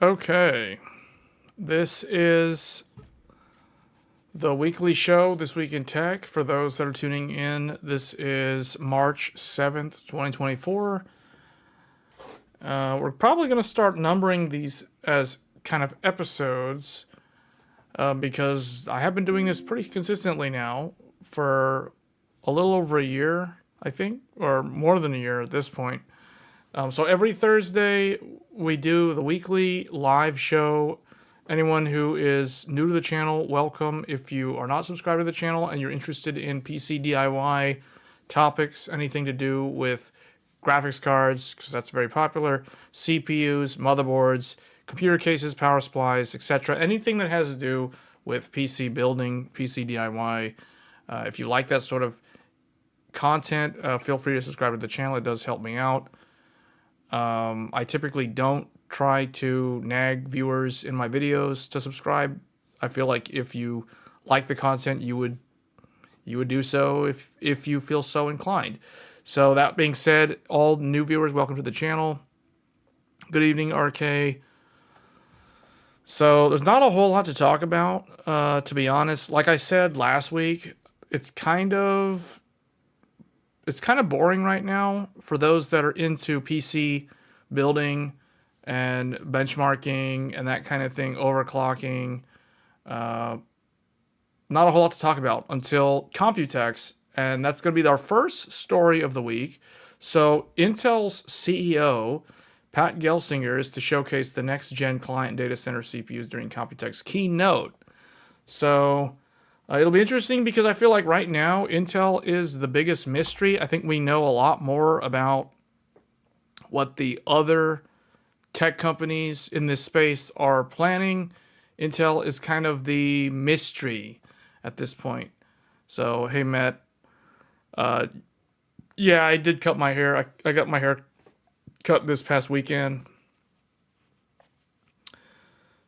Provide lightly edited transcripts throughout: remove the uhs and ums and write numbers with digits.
Okay, this is the weekly show, This Week in Tech. For those that are tuning in, this is March 7th, 2024. We're probably going to start numbering these as kind of episodes because I have been doing this pretty consistently now for a little over a year, I think, or more than a year at this point. So every Thursday, we do the weekly live show. Anyone who is new to the channel, welcome. If you are not subscribed to the channel and you're interested in PC DIY topics, anything to do with graphics cards, because that's very popular, CPUs, motherboards, computer cases, power supplies, etc., anything that has to do with PC building, PC DIY. If you like that sort of content, feel free to subscribe to the channel. It does help me out. I typically don't try to nag viewers in my videos to subscribe. I feel like if you like the content, you would do so if you feel so inclined. So that being said, all new viewers, welcome to the channel. Good evening, RK. So there's not a whole lot to talk about, to be honest. Like I said last week, it's kind of boring right now for those that are into PC building and benchmarking and that kind of thing, overclocking. Not a whole lot to talk about until Computex, and that's going to be our first story of the week. So Intel's CEO, Pat Gelsinger, is to showcase the next-gen client data center CPUs during Computex keynote. So it'll be interesting because I feel like right now Intel is the biggest mystery. I think we know a lot more about what the other tech companies in this space are planning. Intel is kind of the mystery at this point. So, hey, Matt. Yeah, I did cut my hair. I got my hair cut this past weekend.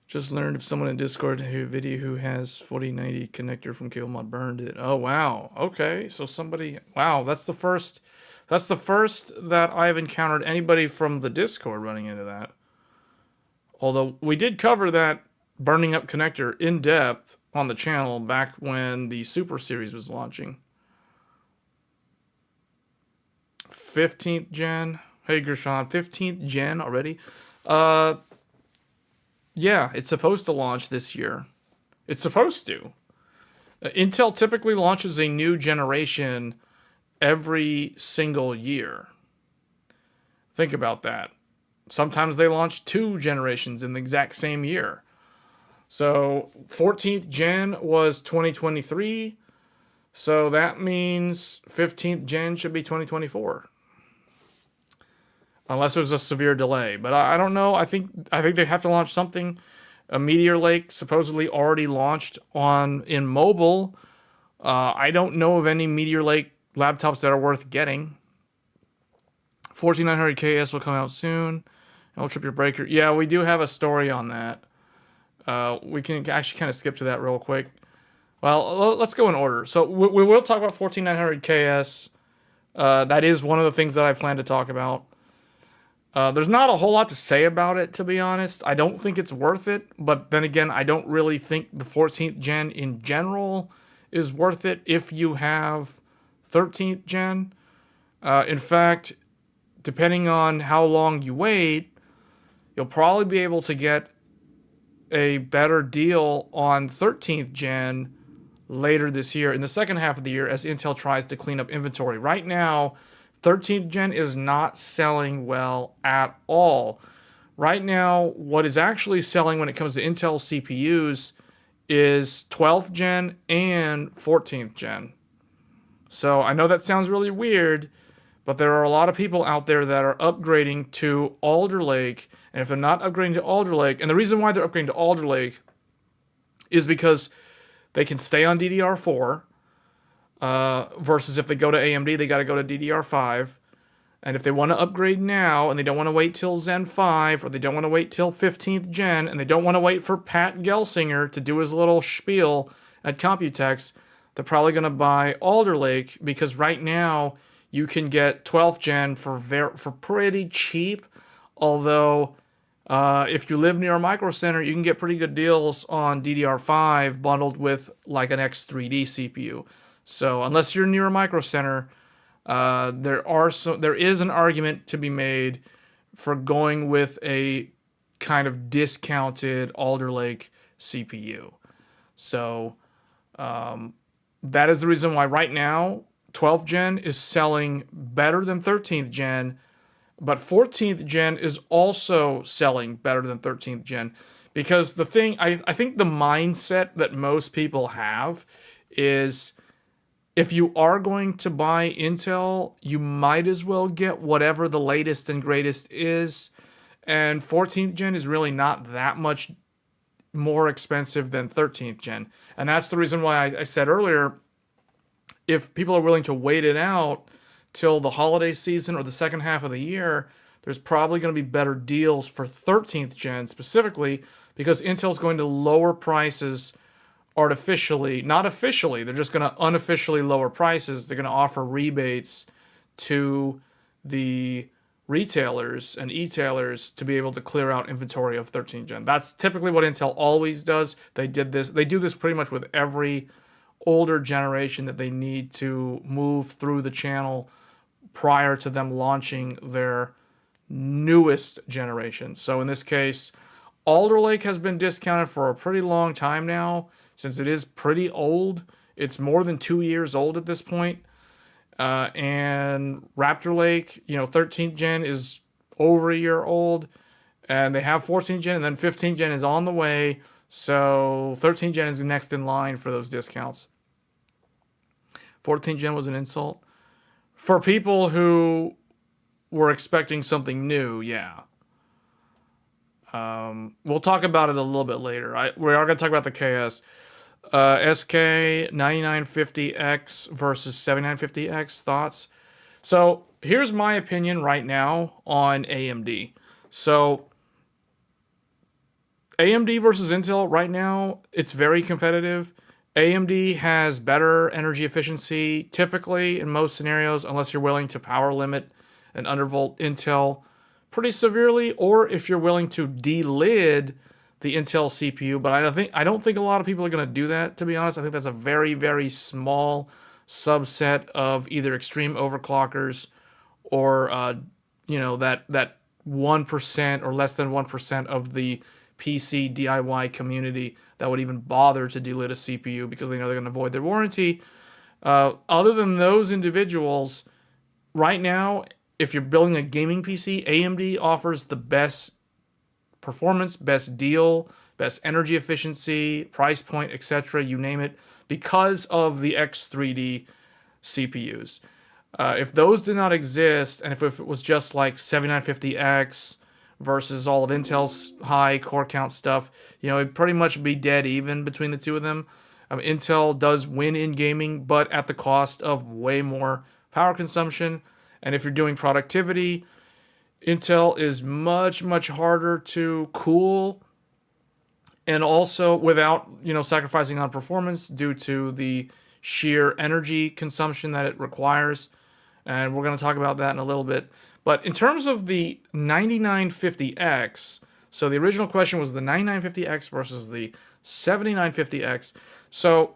Just learned of someone in Discord who has 4090 connector from CableMod burned it. Oh, wow. Okay, so somebody... Wow, that's the first that I've encountered anybody from the Discord running into that. Although we did cover that burning up connector in depth on the channel back when the Super Series was launching. 15th gen. Hey, Gershon, 15th gen already? Yeah, it's supposed to launch this year. It's supposed to. Intel typically launches a new generation every single year. Think about that. Sometimes they launch 2 generations in the exact same year. So 14th gen was 2023. So that means 15th gen should be 2024. Unless there's a severe delay. But I don't know. I think they have to launch something. A Meteor Lake supposedly already launched in mobile. I don't know of any Meteor Lake laptops that are worth getting. 14900KS will come out soon. It'll trip your breaker. Yeah, we do have a story on that. We can actually kind of skip to that real quick. Well, let's go in order. So we will talk about 14900KS. That is one of the things that I plan to talk about. There's not a whole lot to say about it, to be honest. I don't think it's worth it. But then again, I don't really think the 14th gen in general is worth it if you have 13th gen. In fact, depending on how long you wait, you'll probably be able to get a better deal on 13th gen later this year, in the second half of the year, as Intel tries to clean up inventory. Right now, 13th gen is not selling well at all. Right now, what is actually selling when it comes to Intel CPUs is 12th gen and 14th gen. So I know that sounds really weird, but there are a lot of people out there that are upgrading to Alder Lake. And if they're not upgrading to Alder Lake, and the reason why they're upgrading to Alder Lake is because they can stay on DDR4, versus if they go to AMD, they got to go to DDR5. And if they want to upgrade now, and they don't want to wait till Zen 5, or they don't want to wait till 15th gen, and they don't want to wait for Pat Gelsinger to do his little spiel at Computex, they're probably going to buy Alder Lake, because right now you can get 12th gen for pretty cheap. Although If you live near a micro center, you can get pretty good deals on DDR5 bundled with like an X3D CPU. So unless you're near a micro center, there is an argument to be made for going with a kind of discounted Alder Lake CPU. So that is the reason why right now 12th gen is selling better than 13th gen, but 14th gen is also selling better than 13th gen. Because the thing, I think the mindset that most people have is if you are going to buy Intel, you might as well get whatever the latest and greatest is. And 14th gen is really not that much more expensive than 13th gen. And that's the reason why I said earlier, if people are willing to wait it out till the holiday season or the second half of the year, there's probably going to be better deals for 13th gen specifically because Intel's going to lower prices artificially, not officially. They're just going to unofficially lower prices. They're going to offer rebates to the retailers and e-tailers to be able to clear out inventory of 13th gen. That's typically what Intel always does. They do this pretty much with every older generation that they need to move through the channel prior to them launching their newest generation. So in this case, Alder Lake has been discounted for a pretty long time now, since it is pretty old. It's more than 2 years old at this point. And Raptor Lake, 13th gen is over a year old, and they have 14th gen, and then 15th gen is on the way. So 13th gen is next in line for those discounts. 14th gen was an insult for people who were expecting something new. Yeah. We'll talk about it a little bit later. We are going to talk about the KS. SK 9950X versus 7950X thoughts. So here's my opinion right now on AMD. So AMD versus Intel right now, it's very competitive. AMD has better energy efficiency typically in most scenarios, unless you're willing to power limit and undervolt Intel pretty severely, or if you're willing to delid the Intel CPU. But I don't think a lot of people are going to do that, to be honest. I think that's a very, very small subset of either extreme overclockers or that 1% or less than 1% of the PC DIY community that would even bother to delid a CPU because they know they're going to void their warranty. Other than those individuals, right now, if you're building a gaming PC, AMD offers the best performance, best deal, best energy efficiency, price point, etc., you name it, because of the X3D CPUs. If those did not exist, and if it was just like 7950X versus all of Intel's high core count stuff, it'd pretty much be dead even between the two of them. Intel does win in gaming, but at the cost of way more power consumption. And if you're doing productivity, Intel is much, much harder to cool, and also without, sacrificing on performance due to the sheer energy consumption that it requires. And we're going to talk about that in a little bit. But in terms of the 9950X, so the original question was the 9950X versus the 7950X. So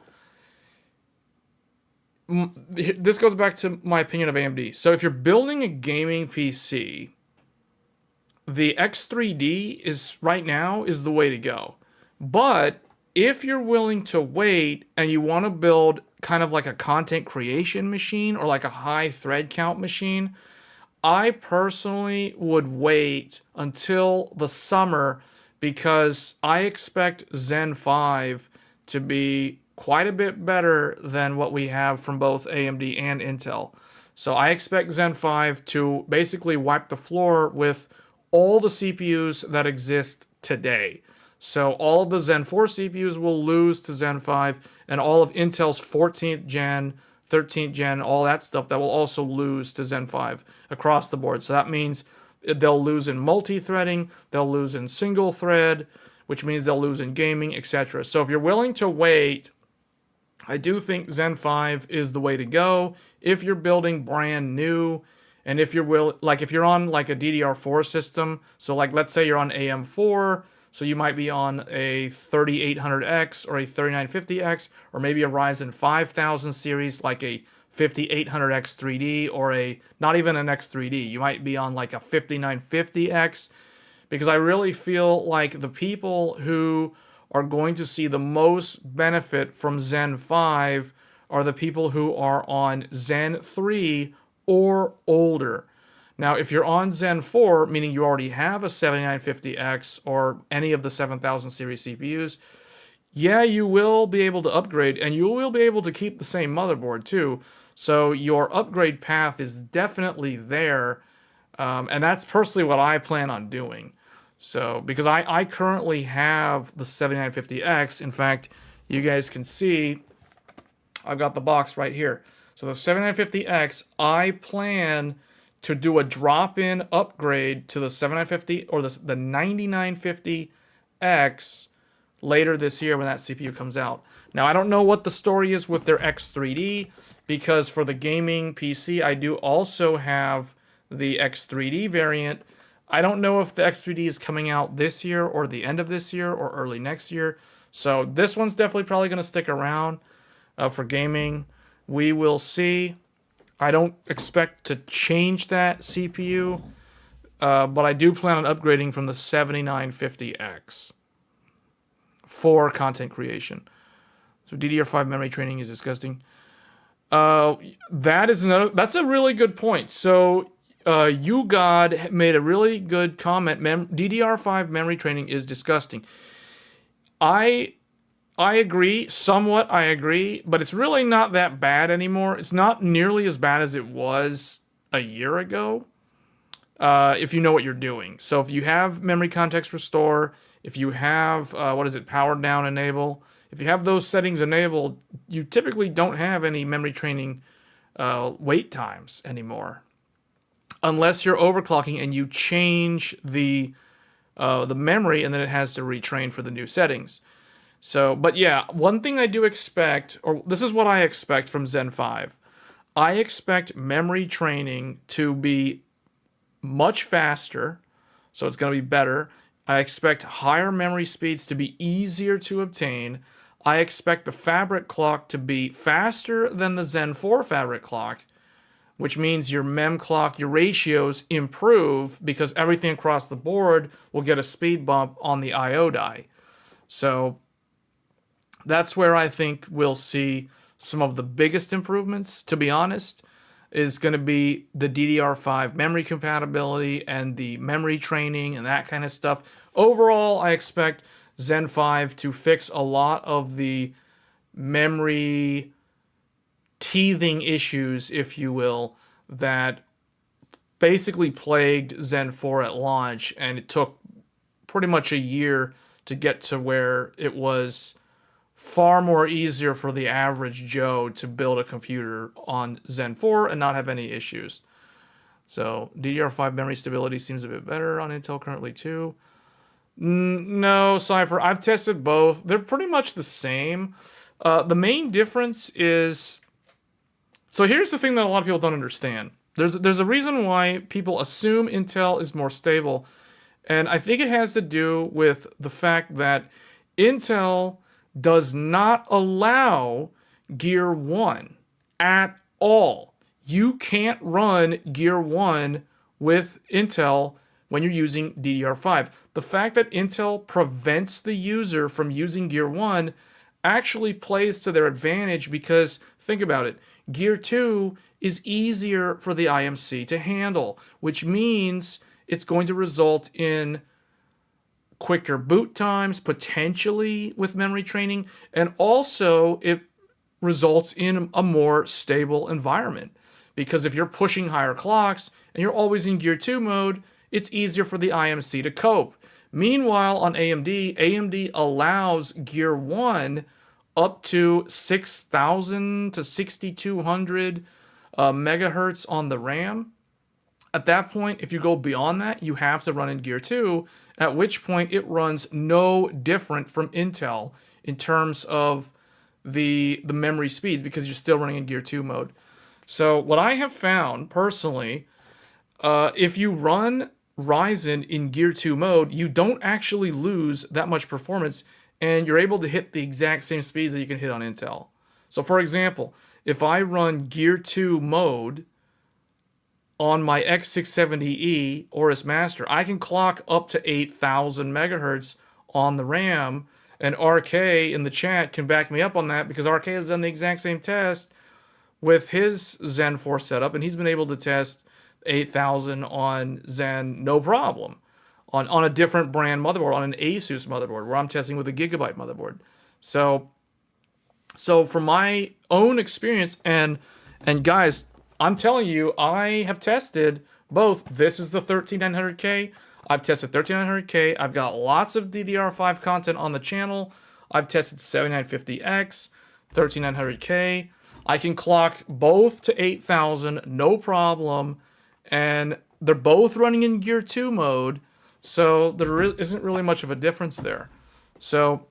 this goes back to my opinion of AMD. So if you're building a gaming PC, the X3D is right now is the way to go. But if you're willing to wait and you want to build kind of like a content creation machine or like a high thread count machine, I personally would wait until the summer because I expect Zen 5 to be quite a bit better than what we have from both AMD and Intel. So I expect Zen 5 to basically wipe the floor with all the CPUs that exist today. So all of the Zen 4 CPUs will lose to Zen 5, and all of Intel's 14th gen, 13th gen, all that stuff, that will also lose to Zen 5 across the board. So that means they'll lose in multi-threading, they'll lose in single thread, which means they'll lose in gaming, etc. So if you're willing to wait, I do think Zen 5 is the way to go if you're building brand new And if you're if you're on like a DDR4 system, so like let's say you're on AM4, so you might be on a 3800X or a 3950X, or maybe a Ryzen 5000 series like a 5800X 3D, or a not even an X3D. You might be on like a 5950X, because I really feel like the people who are going to see the most benefit from Zen 5 are the people who are on Zen 3 or older. Now, if you're on Zen 4, meaning you already have a 7950X or any of the 7000 series CPUs, yeah, you will be able to upgrade, and you will be able to keep the same motherboard too. So your upgrade path is definitely there, and that's personally what I plan on doing. So, because I currently have the 7950X. In fact, you guys can see I've got the box right here. So the 7950X, I plan to do a drop-in upgrade to the 7950 or the 9950X later this year when that CPU comes out. Now, I don't know what the story is with their X3D, because for the gaming PC, I do also have the X3D variant. I don't know if the X3D is coming out this year or the end of this year or early next year. So this one's definitely probably going to stick around for gaming. We will see. I don't expect to change that CPU, but I do plan on upgrading from the 7950X for content creation. So DDR5 memory training is disgusting. That's a really good point. So YouGod made a really good comment. DDR5 memory training is disgusting. I agree, somewhat I agree, but it's really not that bad anymore. It's not nearly as bad as it was a year ago, if you know what you're doing. So if you have memory context restore, if you have, power down enable, if you have those settings enabled, you typically don't have any memory training wait times anymore. Unless you're overclocking and you change the memory, and then it has to retrain for the new settings. So, but yeah, one thing I do expect, or this is what I expect from Zen 5. I expect memory training to be much faster, so it's going to be better. I expect higher memory speeds to be easier to obtain. I expect the fabric clock to be faster than the Zen 4 fabric clock, which means your mem clock, your ratios improve because everything across the board will get a speed bump on the I/O die. So that's where I think we'll see some of the biggest improvements, to be honest, is going to be the DDR5 memory compatibility and the memory training and that kind of stuff. Overall, I expect Zen 5 to fix a lot of the memory teething issues, if you will, that basically plagued Zen 4 at launch, and it took pretty much a year to get to where it was far more easier for the average Joe to build a computer on Zen 4 and not have any issues. So DDR5 memory stability seems a bit better on Intel currently too. No, Cypher, I've tested both. They're pretty much the same. The main difference is... So here's the thing that a lot of people don't understand. There's a reason why people assume Intel is more stable, and I think it has to do with the fact that Intel does not allow Gear 1 at all. You can't run Gear 1 with Intel when you're using DDR5. The fact that Intel prevents the user from using Gear 1 actually plays to their advantage, because think about it. Gear 2 is easier for the IMC to handle, which means it's going to result in quicker boot times, potentially with memory training, and also it results in a more stable environment. Because if you're pushing higher clocks and you're always in Gear 2 mode, it's easier for the IMC to cope. Meanwhile, on AMD allows Gear 1 up to 6,000 to 6,200 megahertz on the RAM. At that point, if you go beyond that, you have to run in Gear 2, at which point it runs no different from Intel in terms of the memory speeds, because you're still running in Gear 2 mode. So what I have found, personally, If you run Ryzen in Gear 2 mode, you don't actually lose that much performance, and you're able to hit the exact same speeds that you can hit on Intel. So for example, if I run Gear 2 mode on my X670E Aorus Master, I can clock up to 8,000 megahertz on the RAM, and RK in the chat can back me up on that because RK has done the exact same test with his Zen 4 setup, and he's been able to test 8,000 on Zen no problem on a different brand motherboard, on an Asus motherboard, where I'm testing with a Gigabyte motherboard. So from my own experience, and guys, I'm telling you, I have tested both. This is the 13900K. I've tested 13900K. I've got lots of DDR5 content on the channel. I've tested 7950X, 13900K. I can clock both to 8,000, no problem, and they're both running in Gear 2 mode, so there isn't really much of a difference there. So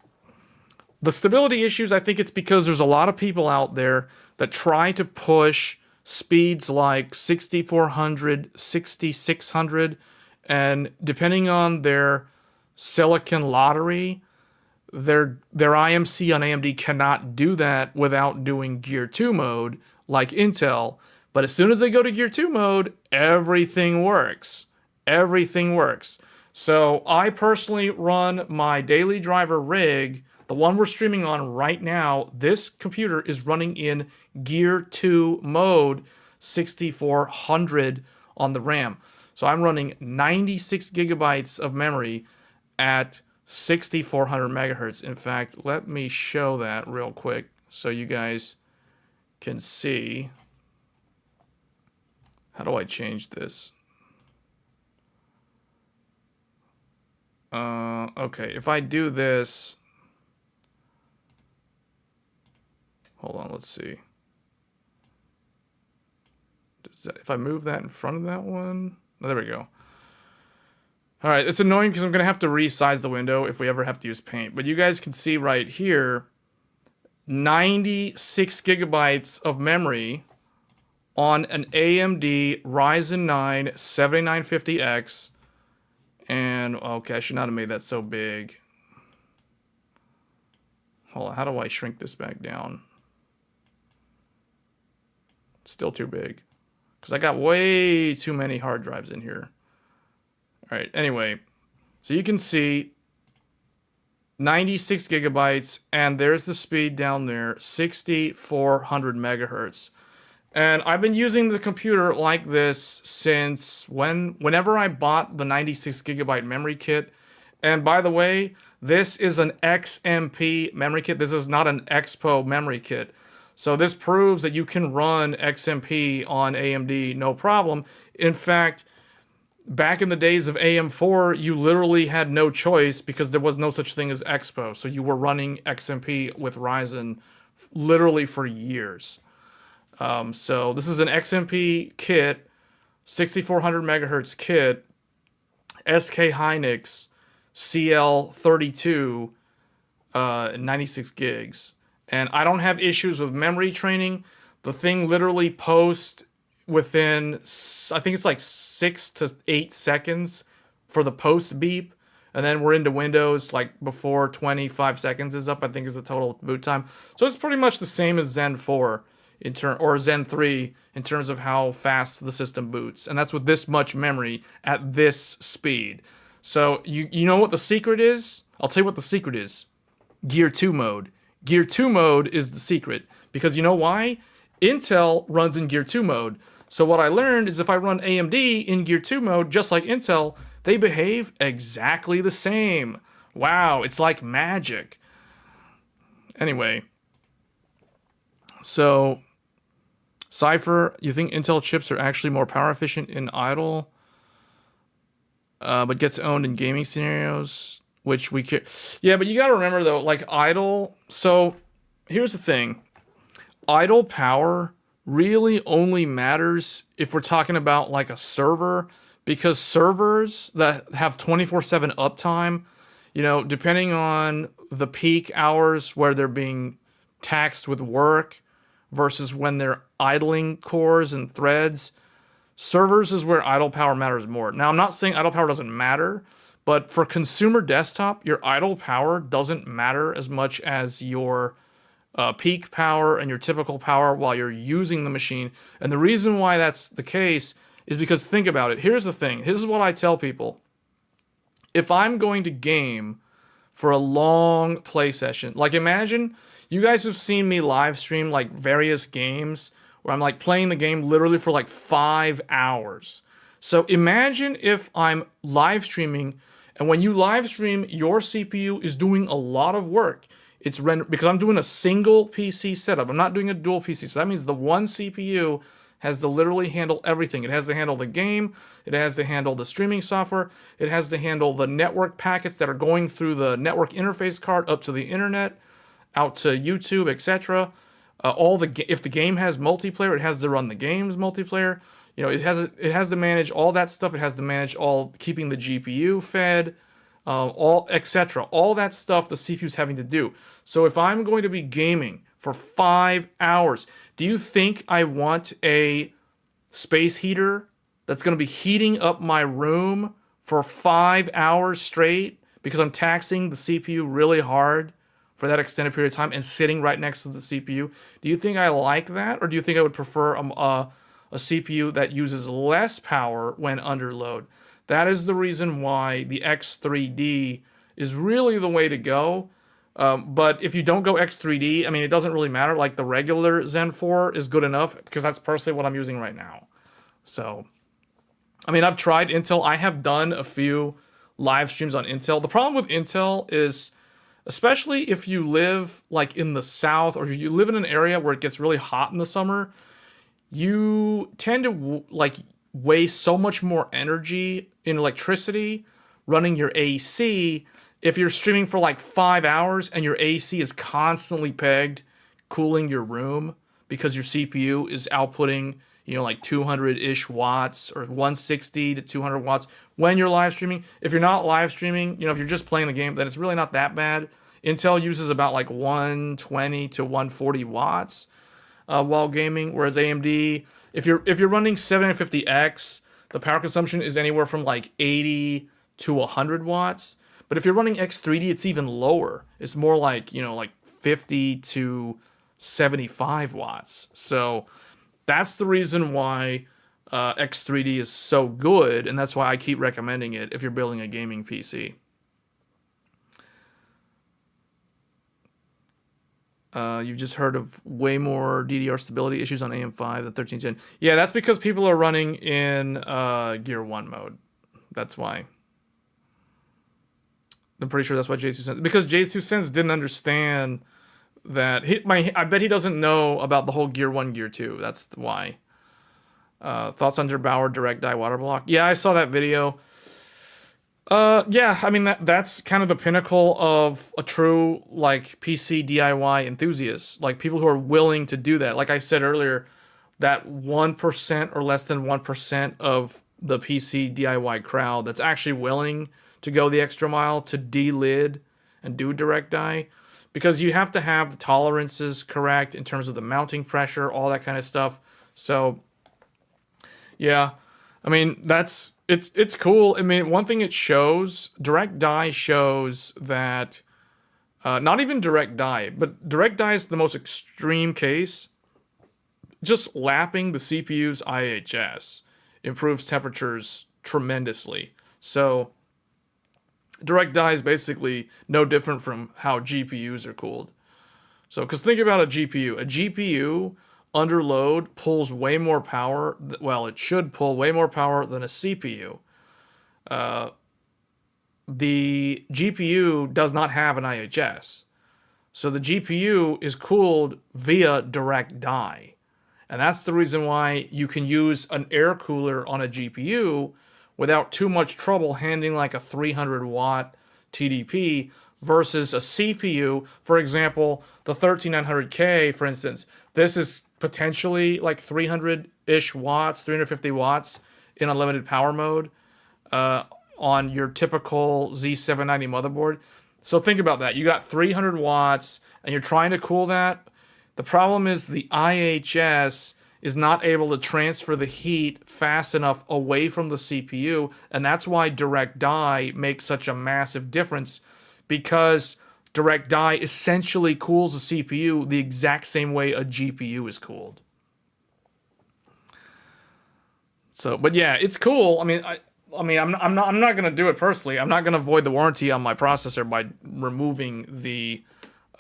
the stability issues, I think it's because there's a lot of people out there that try to push speeds like 6400, 6600, and depending on their silicon lottery, their IMC on AMD cannot do that without doing Gear 2 mode like Intel. But as soon as they go to Gear 2 mode, everything works. Everything works. So I personally run my daily driver rig, the one we're streaming on right now. This computer is running in Gear 2 mode, 6400 on the RAM. So I'm running 96 gigabytes of memory at 6400 megahertz. In fact, let me show that real quick so you guys can see. How do I change this? Okay, if I do this, hold on, let's see. If I move that in front of that one, oh, there we go. All right, it's annoying because I'm going to have to resize the window if we ever have to use Paint. But you guys can see right here, 96 gigabytes of memory on an AMD Ryzen 9 7950X. And, okay, I should not have made that so big. Hold on, how do I shrink this back down? Still too big. Because I got way too many hard drives in here. Alright, anyway, so you can see 96 gigabytes, and there's the speed down there, 6400 megahertz. And I've been using the computer like this since whenever I bought the 96 gigabyte memory kit. And by the way, this is an XMP memory kit. This is not an Expo memory kit. So this proves that you can run XMP on AMD no problem. In fact, back in the days of AM4, you literally had no choice because there was no such thing as Expo. So you were running XMP with Ryzen literally for years. So this is an XMP kit, 6400 megahertz kit, SK Hynix CL32, 96 gigs. And I don't have issues with memory training. The thing literally posts within, I think it's like 6 to 8 seconds for the post beep. And then we're into Windows like before 25 seconds is up, I think is the total boot time. So it's pretty much the same as Zen 4 or Zen 3 in terms of how fast the system boots. And that's with this much memory at this speed. So you know what the secret is? I'll tell you what the secret is. Gear 2 mode. Gear 2 mode is the secret. Because you know why? Intel runs in Gear 2 mode. So what I learned is if I run AMD in Gear 2 mode, just like Intel, they behave exactly the same. Wow, it's like magic. Anyway, so Cypher, you think Intel chips are actually more power efficient in idle, but gets owned in gaming scenarios, which we care. Yeah, but you gotta remember though, like idle. So here's the thing: idle power really only matters if we're talking about like a server, because servers that have 24/7 uptime, you know, depending on the peak hours where they're being taxed with work versus when they're idling cores and threads, Servers is where idle power matters more. Now, I'm not saying idle power doesn't matter, but for consumer desktop, your idle power doesn't matter as much as your peak power and your typical power while you're using the machine. And the reason why that's the case is because think about it. Here's the thing. This is what I tell people. If I'm going to game for a long play session, like imagine you guys have seen me live stream like various games where I'm like playing the game literally for like 5 hours. So imagine if I'm live streaming, and when you live stream, your CPU is doing a lot of work. It's because I'm doing a single PC setup. I'm not doing a dual PC. So that means the one CPU has to literally handle everything. It has to handle the game. It has to handle the streaming software. It has to handle the network packets that are going through the network interface card up to the internet, out to YouTube, etc. If the game has multiplayer, it has to run the game's multiplayer. You know, it has to manage all that stuff. It has to manage all keeping the GPU fed, all etc. All that stuff the CPU's having to do. So if I'm going to be gaming for 5 hours, do you think I want a space heater that's going to be heating up my room for 5 hours straight because I'm taxing the CPU really hard for that extended period of time and sitting right next to the CPU? Do you think I like that, or do you think I would prefer a CPU that uses less power when under load? That is the reason why the X3D is really the way to go. But if you don't go X3D, I mean, it doesn't really matter. Like the regular Zen 4 is good enough because that's personally what I'm using right now. So, I mean, I've tried Intel. I have done a few live streams on Intel. The problem with Intel is, especially if you live like in the South, or if you live in an area where it gets really hot in the summer, you tend to like waste so much more energy in electricity running your AC if you're streaming for like 5 hours and your AC is constantly pegged cooling your room because your CPU is outputting, you know, like 200-ish watts or 160 to 200 watts when you're live streaming. If you're not live streaming, you know, if you're just playing the game, then it's really not that bad. Intel uses about like 120 to 140 watts while gaming, whereas AMD, if you're running 750X, the power consumption is anywhere from like 80 to 100 watts. But if you're running X3D, it's even lower. It's more like, you know, like 50 to 75 watts. So that's the reason why X3D is so good, and that's why I keep recommending it if you're building a gaming PC. You've just heard of way more DDR stability issues on AM5 than 13th gen. Yeah, that's because people are running in Gear 1 mode. That's why. I'm pretty sure that's why J2Sense... Because J2Sense didn't understand that... I bet he doesn't know about the whole Gear 1, Gear 2. That's why. Thoughts on Der Bauer Direct Die Water Block? Yeah, I saw that video. Yeah, I mean, that's kind of the pinnacle of a true, like, PC DIY enthusiast. Like, people who are willing to do that. Like I said earlier, that 1% or less than 1% of the PC DIY crowd that's actually willing to go the extra mile to de-lid and do direct die. Because you have to have the tolerances correct in terms of the mounting pressure, all that kind of stuff. So, yeah, I mean, it's cool. I mean, one thing it shows, direct die shows that, not even direct die, but direct die is the most extreme case. Just lapping the CPU's IHS improves temperatures tremendously. So, direct die is basically no different from how GPUs are cooled. So, because think about a GPU. A GPU under load pulls way more power. Well, it should pull way more power than a CPU. The GPU does not have an IHS. So the GPU is cooled via direct die. And that's the reason why you can use an air cooler on a GPU without too much trouble handling like a 300 watt TDP versus a CPU. For example, the 13900K, for instance, this is potentially like 300-ish watts, 350 watts in unlimited power mode on your typical Z790 motherboard. So think about that. You got 300 watts and you're trying to cool that. The problem is the IHS is not able to transfer the heat fast enough away from the CPU, and that's why direct die makes such a massive difference, because direct die essentially cools the CPU the exact same way a GPU is cooled. So, but yeah, it's cool. I mean, I'm not gonna do it personally. I'm not gonna void the warranty on my processor by removing the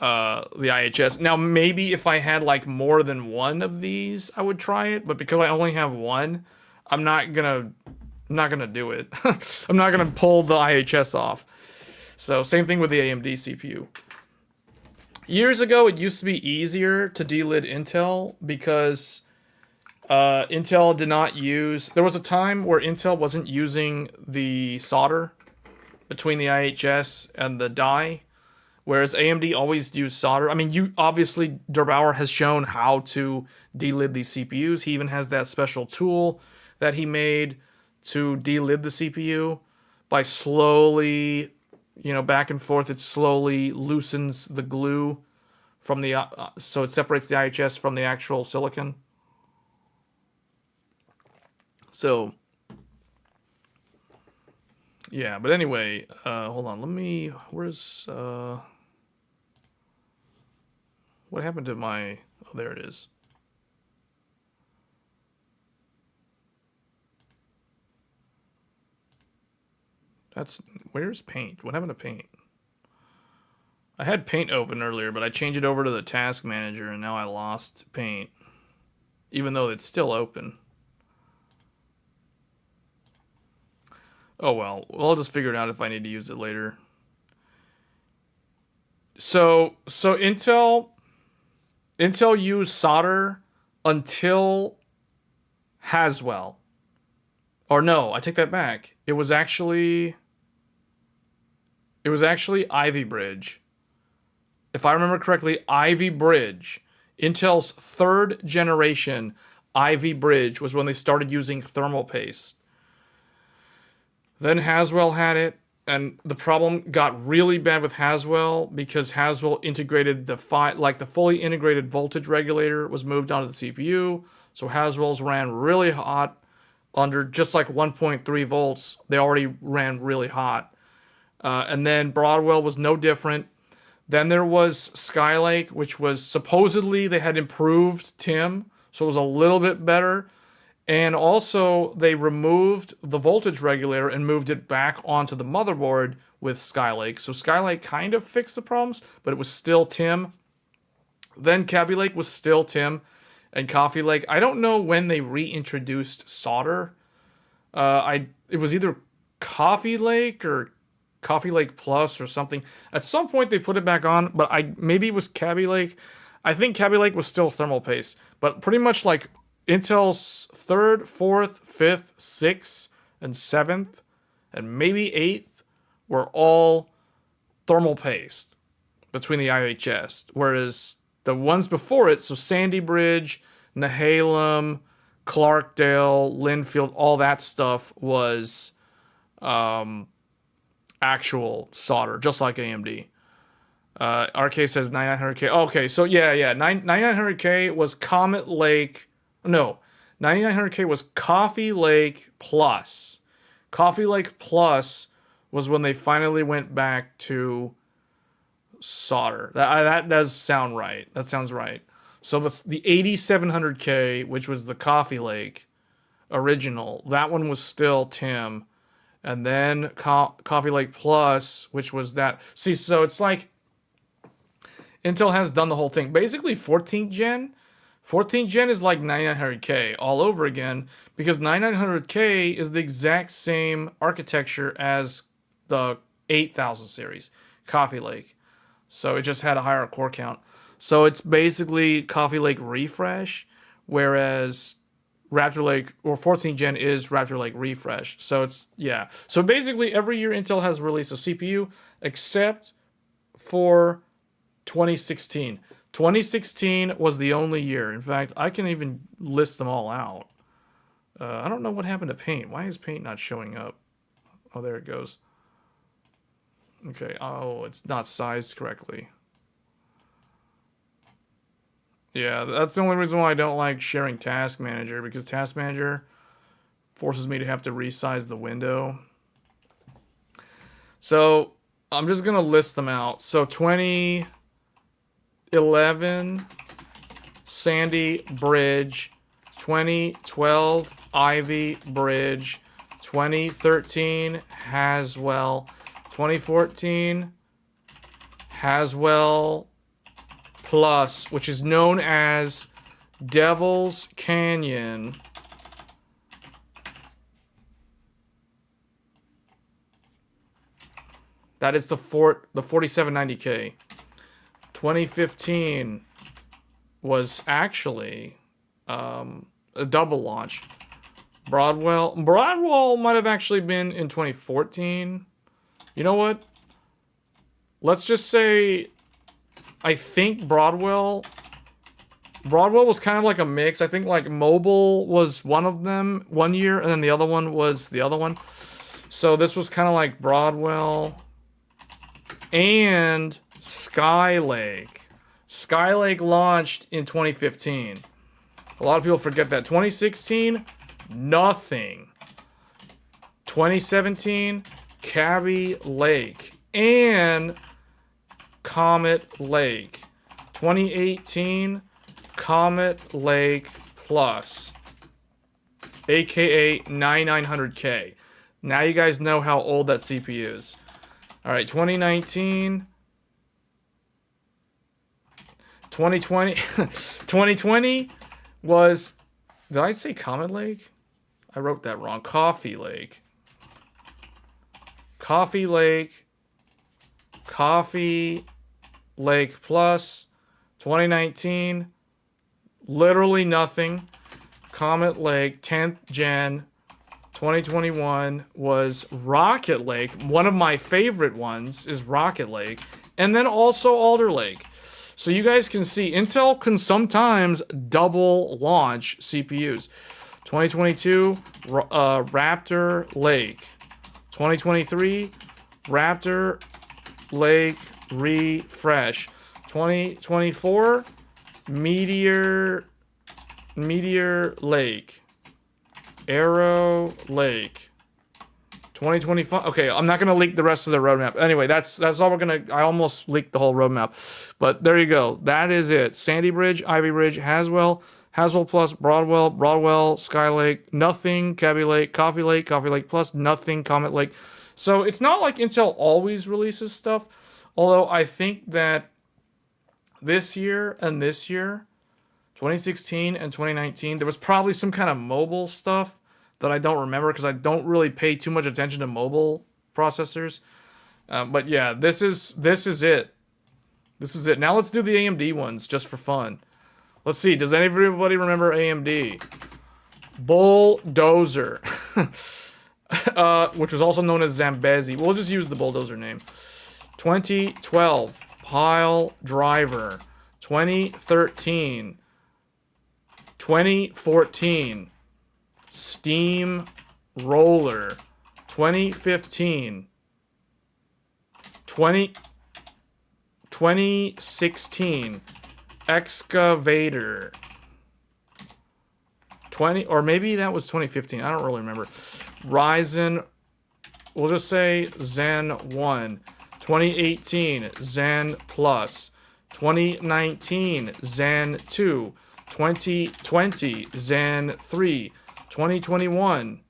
IHS. Now, maybe if I had like more than one of these, I would try it. But because I only have one, I'm not gonna do it. I'm not gonna pull the IHS off. So same thing with the AMD CPU. Years ago, it used to be easier to delid Intel because Intel did not use. There was a time where Intel wasn't using the solder between the IHS and the die, whereas AMD always used solder. I mean, you obviously Der Bauer has shown how to delid these CPUs. He even has that special tool that he made to delid the CPU by slowly, back and forth. It slowly loosens the glue from the so it separates the IHS from the actual silicon. So, yeah, but anyway, hold on. Where's, what happened to my, oh, there it is. Where's Paint? What happened to Paint? I had Paint open earlier, but I changed it over to the task manager, and now I lost Paint, even though it's still open. Oh well, I'll just figure it out if I need to use it later. So Intel used solder until Haswell. Or no, I take that back. It was actually Ivy Bridge. If I remember correctly, Ivy Bridge, Intel's third generation Ivy Bridge, was when they started using thermal paste. Then Haswell had it, and the problem got really bad with Haswell because Haswell integrated the fully integrated voltage regulator was moved onto the CPU. So Haswell's ran really hot under just like 1.3 volts. They already ran really hot. And then Broadwell was no different. Then there was Skylake, which was supposedly they had improved TIM, so it was a little bit better. And also, they removed the voltage regulator and moved it back onto the motherboard with Skylake. So Skylake kind of fixed the problems, but it was still TIM. Then Kaby Lake was still TIM. And Coffee Lake, I don't know when they reintroduced solder. It was either Coffee Lake or Coffee Lake Plus or something. At some point, they put it back on, but maybe it was Kaby Lake. I think Kaby Lake was still thermal paste. But pretty much like Intel's 3rd, 4th, 5th, 6th, and 7th, and maybe 8th were all thermal paste between the IHS. Whereas the ones before it, so Sandy Bridge, Nehalem, Clarkdale, Linfield, all that stuff was actual solder, just like AMD. RK says 9900K. Okay, so yeah. 9900K was Comet Lake. No, 9900K was Coffee Lake Plus. Coffee Lake Plus was when they finally went back to solder. That does sound right. That sounds right. So the 8700K, which was the Coffee Lake original, that one was still TIM. And then Coffee Lake Plus, which was that. See, so it's like Intel has done the whole thing. Basically, 14th gen. 14th gen is like 9900K all over again because 9900K is the exact same architecture as the 8000 series, Coffee Lake. So it just had a higher core count. So it's basically Coffee Lake Refresh, whereas Raptor Lake, or 14th gen, is Raptor Lake Refresh. So it's, yeah. So basically every year Intel has released a CPU except for 2016. 2016 was the only year. In fact, I can even list them all out. I don't know what happened to Paint. Why is Paint not showing up? Oh, there it goes. Okay. Oh, it's not sized correctly. Yeah, that's the only reason why I don't like sharing Task Manager, because Task Manager forces me to have to resize the window. So I'm just going to list them out. So 2011 Sandy Bridge, 2012 Ivy Bridge, 2013 Haswell, 2014 Haswell Plus, which is known as Devil's Canyon. That is the 4790K. 2015 was actually a double launch. Broadwell might have actually been in 2014. You know what? Let's just say I think Broadwell was kind of like a mix. I think like mobile was one of them one year, and then the other one was the other one. So this was kind of like Broadwell and Skylake. Skylake launched in 2015. A lot of people forget that. 2016, nothing. 2017, Cabby Lake and Comet Lake. 2018, Comet Lake Plus, aka 9900K. Now you guys know how old that CPU is. All right, 2019, 2020, 2020 was, did I say Comet Lake? I wrote that wrong. Coffee Lake. Coffee Lake. Coffee Lake Plus. 2019, literally nothing. Comet Lake, 10th gen. 2021 was Rocket Lake. One of my favorite ones is Rocket Lake. And then also Alder Lake. So you guys can see Intel can sometimes double launch CPUs. 2022, Raptor Lake. 2023, Raptor Lake Refresh. 2024, Meteor Lake. Arrow Lake. 2025. Okay, I'm not gonna leak the rest of the roadmap. Anyway, that's all we're gonna. I almost leaked the whole roadmap, but there you go. That is it. Sandy Bridge, Ivy Bridge, Haswell Plus, Broadwell, Skylake, nothing. Cabby Lake, Coffee Lake Plus, nothing. Comet Lake. So it's not like Intel always releases stuff. Although I think that this year, 2016 and 2019, there was probably some kind of mobile stuff that I don't remember because I don't really pay too much attention to mobile processors. But yeah, this is it. This is it. Now let's do the AMD ones just for fun. Let's see. Does anybody remember AMD? Bulldozer, which was also known as Zambezi. We'll just use the Bulldozer name. 2012 Pile Driver. 2013. 2014. Steam Roller. 2015. 2016 Excavator. 20, or maybe that was 2015. I don't really remember. Ryzen, we'll just say Zen 1. 2018 Zen Plus. 2019 Zen 2. 2020 Zen 3. 2021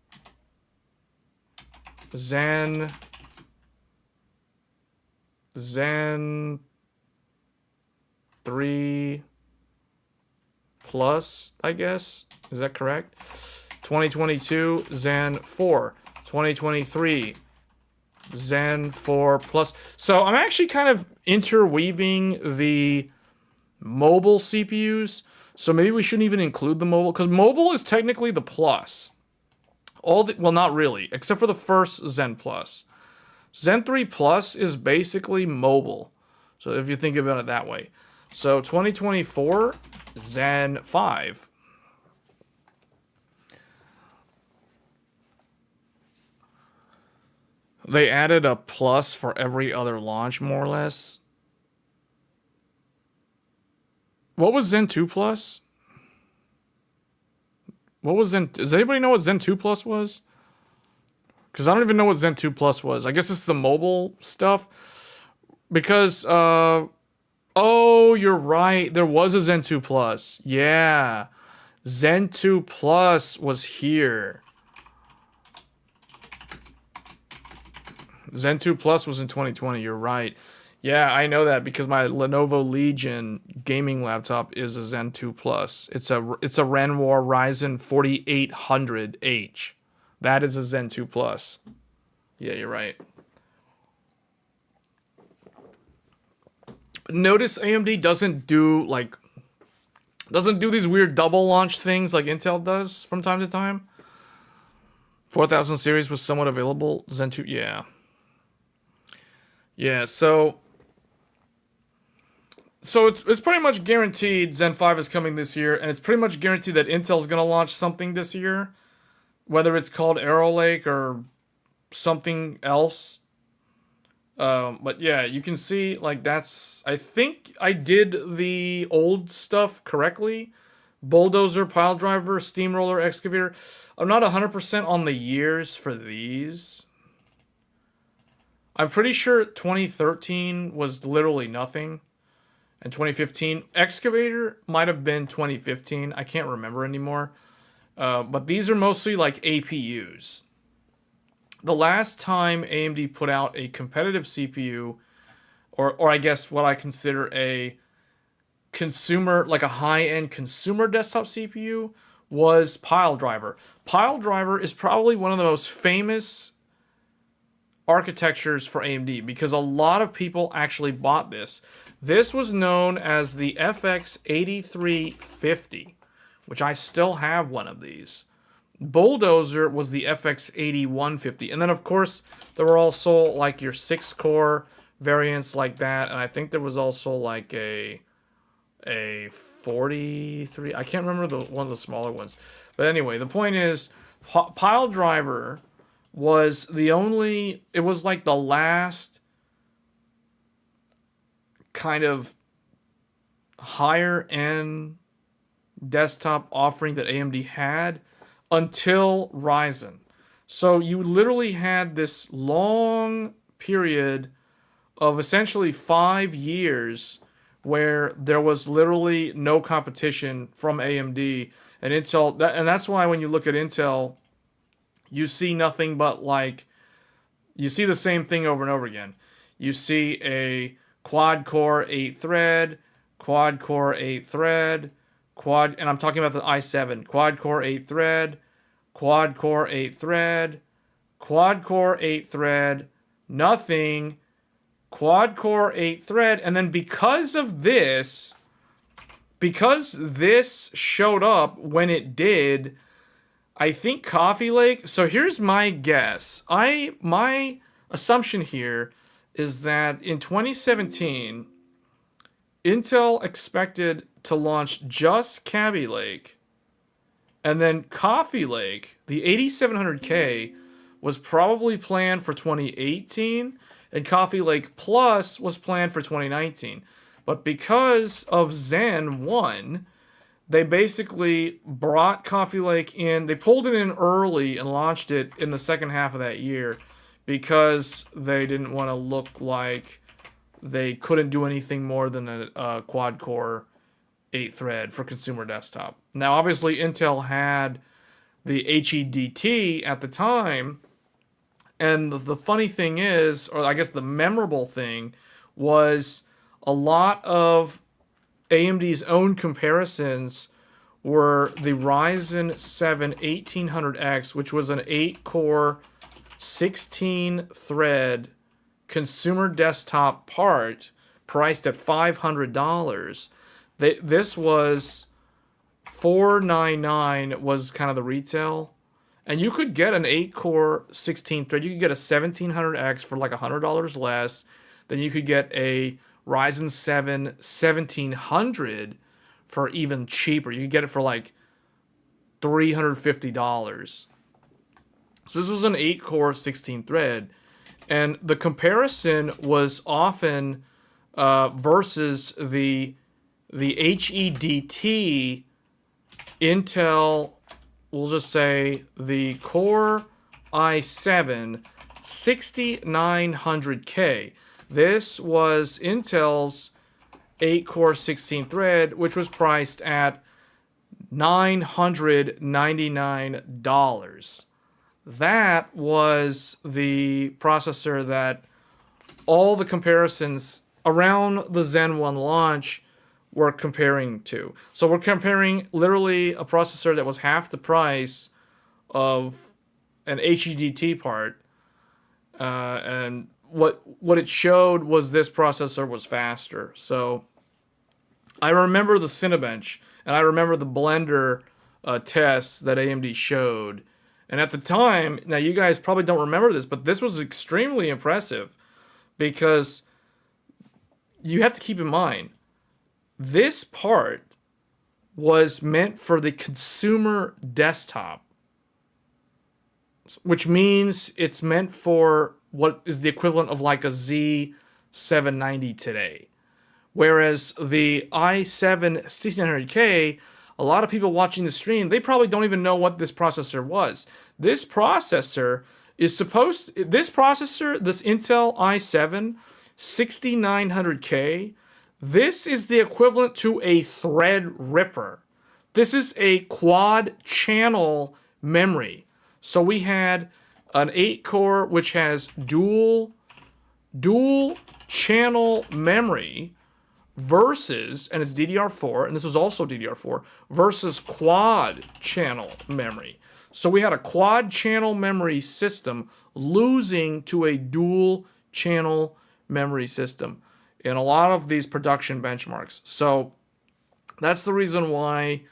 Zen 3 Plus, I guess. Is that correct? 2022 Zen 4. 2023 Zen 4 Plus. So I'm actually kind of interweaving the mobile CPUs. So maybe we shouldn't even include the mobile, because mobile is technically the Plus. Well, not really, except for the first Zen Plus. Zen 3 Plus is basically mobile. So if you think about it that way. So 2024, Zen 5. They added a plus for every other launch, more or less. What was Zen 2 Plus? What was Zen? Does anybody know what Zen 2 Plus was? Because I don't even know what Zen 2 Plus was. I guess it's the mobile stuff. Because, oh, you're right. There was a Zen 2 Plus. Yeah. Zen 2 Plus was here. Zen 2 Plus was in 2020. You're right. Yeah, I know that because my Lenovo Legion gaming laptop is a Zen 2 Plus. It's a Renoir Ryzen 4800H. That is a Zen 2 Plus. Yeah, you're right. Notice AMD doesn't do these weird double launch things like Intel does from time to time. 4000 series was somewhat available. Zen 2, yeah. Yeah, so it's pretty much guaranteed Zen 5 is coming this year, and it's pretty much guaranteed that Intel's going to launch something this year, whether it's called Arrow Lake or something else. But yeah, you can see, like, that's... I think I did the old stuff correctly. Bulldozer, pile driver, steamroller, excavator. I'm not 100% on the years for these. I'm pretty sure 2013 was literally nothing. And 2015, excavator might have been 2015. I can't remember anymore. But these are mostly like APUs. The last time AMD put out a competitive CPU, or I guess what I consider a consumer, like a high-end consumer desktop CPU, was Pile Driver. Pile Driver is probably one of the most famous architectures for AMD because a lot of people actually bought this. This was known as the FX8350, which I still have one of these. Bulldozer was the FX8150. And then, of course, there were also, like, your 6-core variants like that. And I think there was also, like, a 43... I can't remember one of the smaller ones. But anyway, the point is, Pile Driver was the only... It was, like, the last kind of higher-end desktop offering that AMD had until Ryzen. So you literally had this long period of essentially 5 years where there was literally no competition from AMD and Intel. And that's why when you look at Intel, you see nothing but, like, you see the same thing over and over again. You see a quad-core 8-thread, quad-core 8-thread, and I'm talking about the i7, quad-core 8-thread, quad-core 8-thread, quad-core 8-thread, nothing, quad-core 8-thread, and then because this showed up when it did, I think Coffee Lake, so here's my guess. My assumption here is that in 2017, Intel expected to launch just Kaby Lake, and then Coffee Lake, the 8700K, was probably planned for 2018, and Coffee Lake Plus was planned for 2019. But because of Zen 1, they basically brought Coffee Lake in, they pulled it in early and launched it in the second half of that year because they didn't want to look like they couldn't do anything more than a quad-core 8-thread for consumer desktop. Now, obviously, Intel had the HEDT at the time, and the funny thing is, or I guess the memorable thing, was a lot of AMD's own comparisons were the Ryzen 7 1800X, which was an 8-core, 16-thread consumer desktop part priced at $500. This was $499 was kind of the retail. And you could get an 8-core 16-thread. You could get a 1700X for like $100 less. Then you could get a Ryzen 7 1700 for even cheaper. You could get it for like $350. So this was an 8-core 16-thread. And the comparison was often versus the the HEDT Intel, we'll just say the Core i7 6900K. This was Intel's 8-core 16-thread, which was priced at $999. That was the processor that all the comparisons around the Zen 1 launch were comparing to. So we're comparing literally a processor that was half the price of an HEDT part, and what it showed was this processor was faster. So I remember the Cinebench, and I remember the Blender tests that AMD showed. And at the time, now you guys probably don't remember this, but this was extremely impressive because you have to keep in mind, this part was meant for the consumer desktop, which means it's meant for what is the equivalent of like a Z790 today. Whereas the i7 1600K, a lot of people watching the stream, they probably don't even know what this processor was. This processor, this Intel i7 6900K, this is the equivalent to a Threadripper. This is a quad channel memory. So we had an 8-core which has dual channel memory versus, and it's DDR4, and this was also DDR4, versus quad channel memory. So we had a quad channel memory system losing to a dual channel memory system in a lot of these production benchmarks. So that's the reason why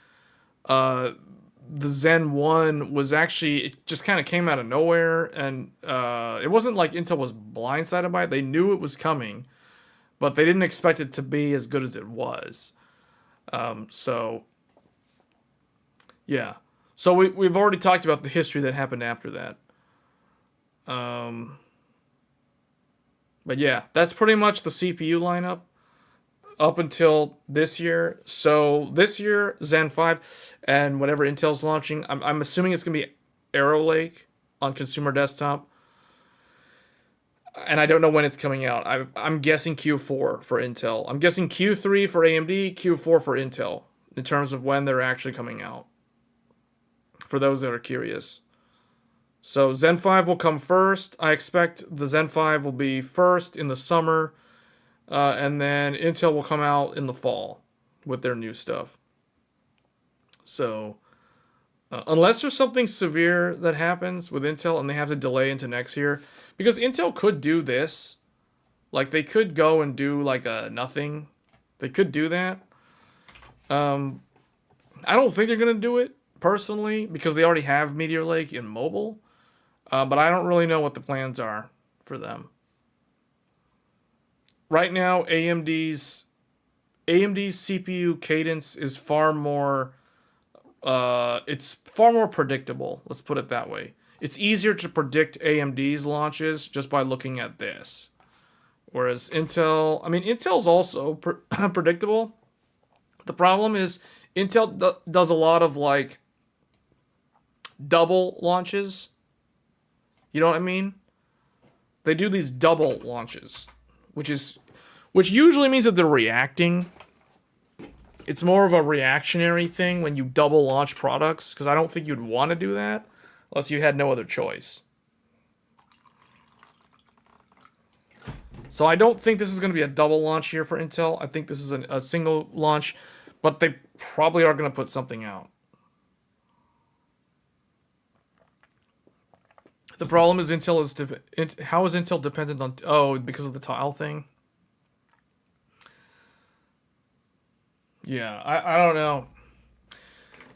the Zen 1 was actually, it just kind of came out of nowhere, and it wasn't like Intel was blindsided by it. They knew it was coming, but they didn't expect it to be as good as it was. So, yeah. So we've already talked about the history that happened after that. But yeah, that's pretty much the CPU lineup up until this year. So this year, Zen 5 and whatever Intel's launching, I'm assuming it's going to be Arrow Lake on consumer desktop. And I don't know when it's coming out. I'm guessing Q4 for Intel. I'm guessing Q3 for AMD, Q4 for Intel in terms of when they're actually coming out. For those that are curious. So Zen 5 will come first. I expect the Zen 5 will be first in the summer. And then Intel will come out in the fall with their new stuff. So unless there's something severe that happens with Intel and they have to delay into next year, because Intel could do this, like they could go and do like a nothing. They could do that. I don't think they're gonna do it personally because they already have Meteor Lake in mobile, but I don't really know what the plans are for them. Right now, AMD's CPU cadence is far more. It's far more predictable. Let's put it that way. It's easier to predict AMD's launches just by looking at this. Whereas Intel, Intel's also predictable. The problem is Intel does a lot of like double launches. You know what I mean? They do these double launches, which usually means that they're reacting. It's more of a reactionary thing when you double launch products, because I don't think you'd want to do that unless you had no other choice. So I don't think this is going to be a double launch here for Intel. I think this is a single launch, but they probably are going to put something out. The problem is how is Intel dependent on, because of the tile thing? Yeah, I don't know.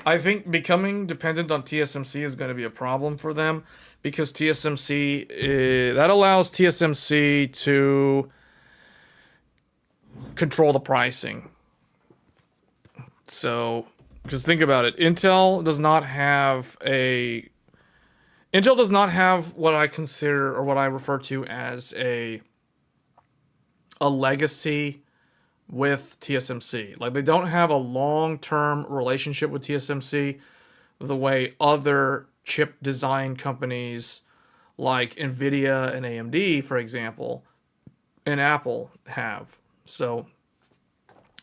I think becoming dependent on TSMC is going to be a problem for them because TSMC, that allows TSMC to control the pricing. So, because think about it, Intel does not have what I consider or what I refer to as a legacy with TSMC. Like, they don't have a long-term relationship with TSMC the way other chip design companies like Nvidia and AMD, for example, and Apple have. So,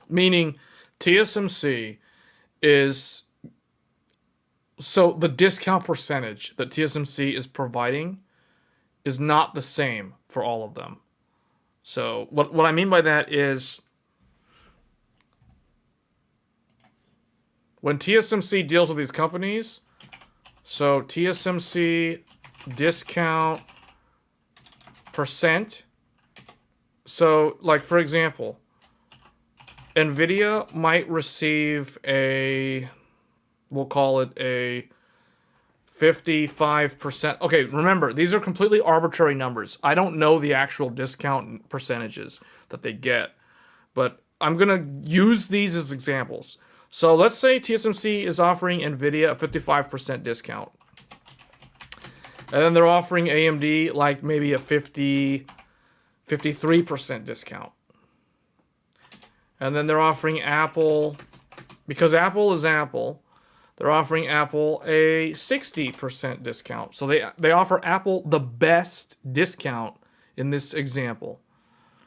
meaning TSMC is, so the discount percentage that TSMC is providing is not the same for all of them. So what I mean by that is, when TSMC deals with these companies, so TSMC discount percent, so like for example, Nvidia might receive we'll call it a 55%. Okay, remember, these are completely arbitrary numbers. I don't know the actual discount percentages that they get, but I'm going to use these as examples. So let's say TSMC is offering Nvidia a 55% discount. And then they're offering AMD like maybe a 53% discount. And then they're offering Apple, because Apple is Apple, they're offering Apple a 60% discount. So they offer Apple the best discount in this example.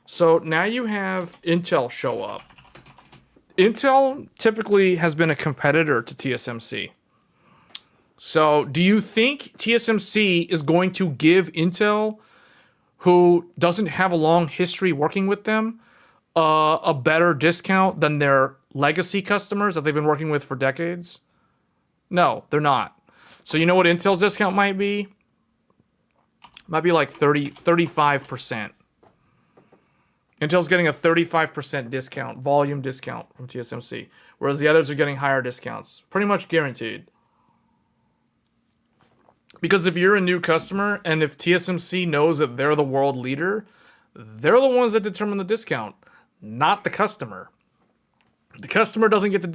So now you have Intel show up. Intel typically has been a competitor to TSMC. So do you think TSMC is going to give Intel, who doesn't have a long history working with them, a better discount than their legacy customers that they've been working with for decades? No, they're not. So you know what Intel's discount might be? Might be like 35%. Intel's getting a 35% discount, volume discount from TSMC, whereas the others are getting higher discounts. Pretty much guaranteed. Because if you're a new customer and if TSMC knows that they're the world leader, they're the ones that determine the discount, not the customer. The customer doesn't get to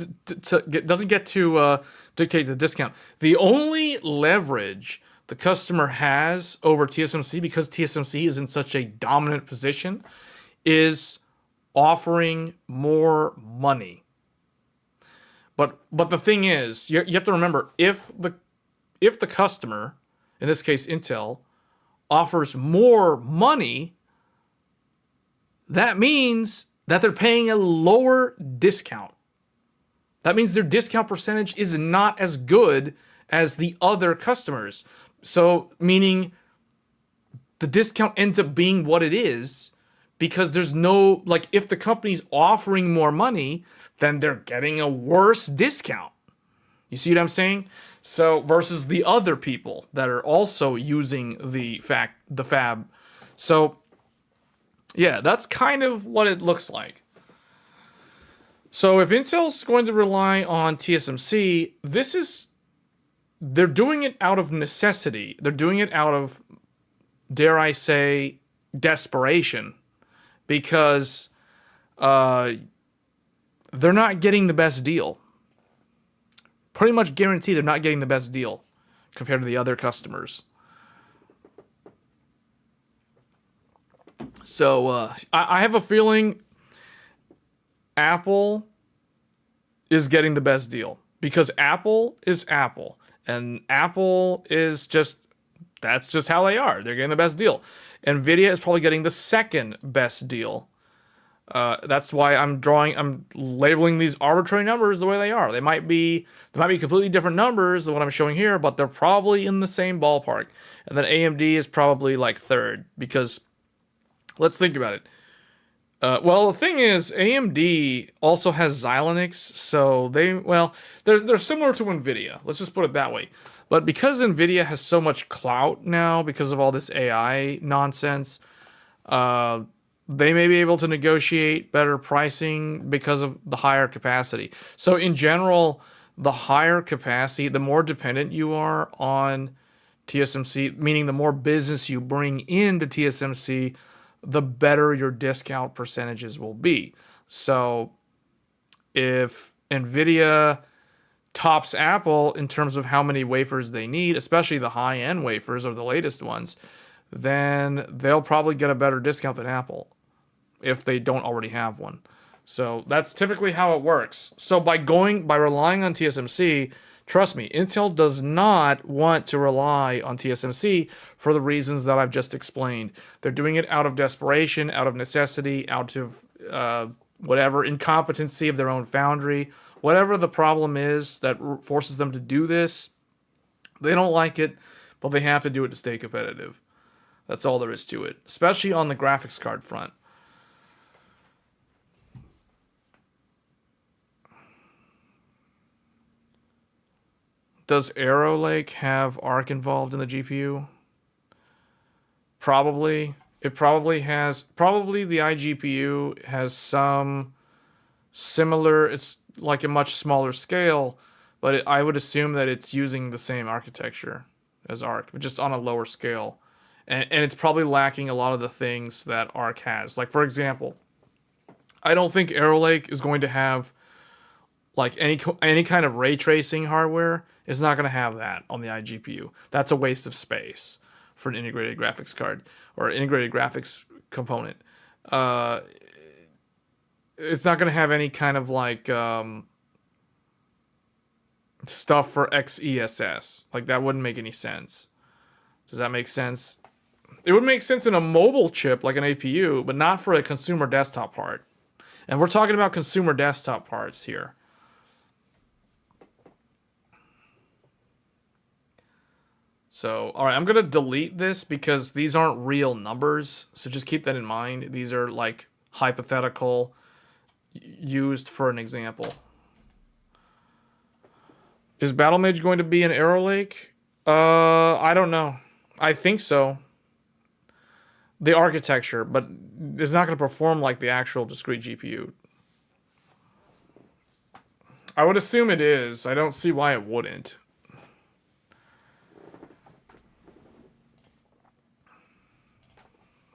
dictate the discount. The only leverage the customer has over TSMC, because TSMC is in such a dominant position, is offering more money. But the thing is, you have to remember, if the customer, in this case Intel, offers more money, that means that they're paying a lower discount. That means their discount percentage is not as good as the other customers. So, meaning the discount ends up being what it is, because there's no, like, if the company's offering more money, then they're getting a worse discount. You see what I'm saying? So, versus the other people that are also using the fab. So, yeah, that's kind of what it looks like. So if Intel's going to rely on TSMC, they're doing it out of necessity. They're doing it out of, dare I say, desperation, because they're not getting the best deal. Pretty much guaranteed they're not getting the best deal compared to the other customers. So I have a feeling Apple is getting the best deal, because Apple is Apple, and Apple is that's just how they are. They're getting the best deal. Nvidia is probably getting the second best deal. That's why I'm labeling these arbitrary numbers the way they are. They might be completely different numbers than what I'm showing here, but they're probably in the same ballpark. And then AMD is probably like third, because let's think about it. Well, the thing is, AMD also has Xilinx, so they're similar to Nvidia. Let's just put it that way. But because Nvidia has so much clout now because of all this AI nonsense, they may be able to negotiate better pricing because of the higher capacity. So in general, the higher capacity, the more dependent you are on TSMC, meaning the more business you bring into TSMC, the better your discount percentages will be. So if Nvidia tops Apple in terms of how many wafers they need, especially the high-end wafers or the latest ones, then they'll probably get a better discount than Apple if they don't already have one. So that's typically how it works. So by relying on TSMC, trust me, Intel does not want to rely on TSMC for the reasons that I've just explained. They're doing it out of desperation, out of necessity, out of whatever incompetency of their own foundry, whatever the problem is that forces them to do this. They don't like it, but they have to do it to stay competitive. That's all there is to it, especially on the graphics card front. Does Arrow Lake have ARC involved in the GPU? Probably. It probably has. Probably the iGPU has some similar. It's like a much smaller scale, but I would assume that it's using the same architecture as ARC, but just on a lower scale. And it's probably lacking a lot of the things that ARC has. Like, for example, I don't think Arrow Lake is going to have like any kind of ray tracing hardware. It's not going to have that on the iGPU. That's a waste of space for an integrated graphics card or integrated graphics component. It's not going to have any kind of like stuff for XESS. Like, that wouldn't make any sense. Does that make sense? It would make sense in a mobile chip like an APU, but not for a consumer desktop part. And we're talking about consumer desktop parts here. So, all right, I'm going to delete this because these aren't real numbers. So just keep that in mind. These are like hypothetical, used for an example. Is Battlemage going to be an Arrow Lake? I don't know. I think so. The architecture, but it's not going to perform like the actual discrete GPU. I would assume it is. I don't see why it wouldn't.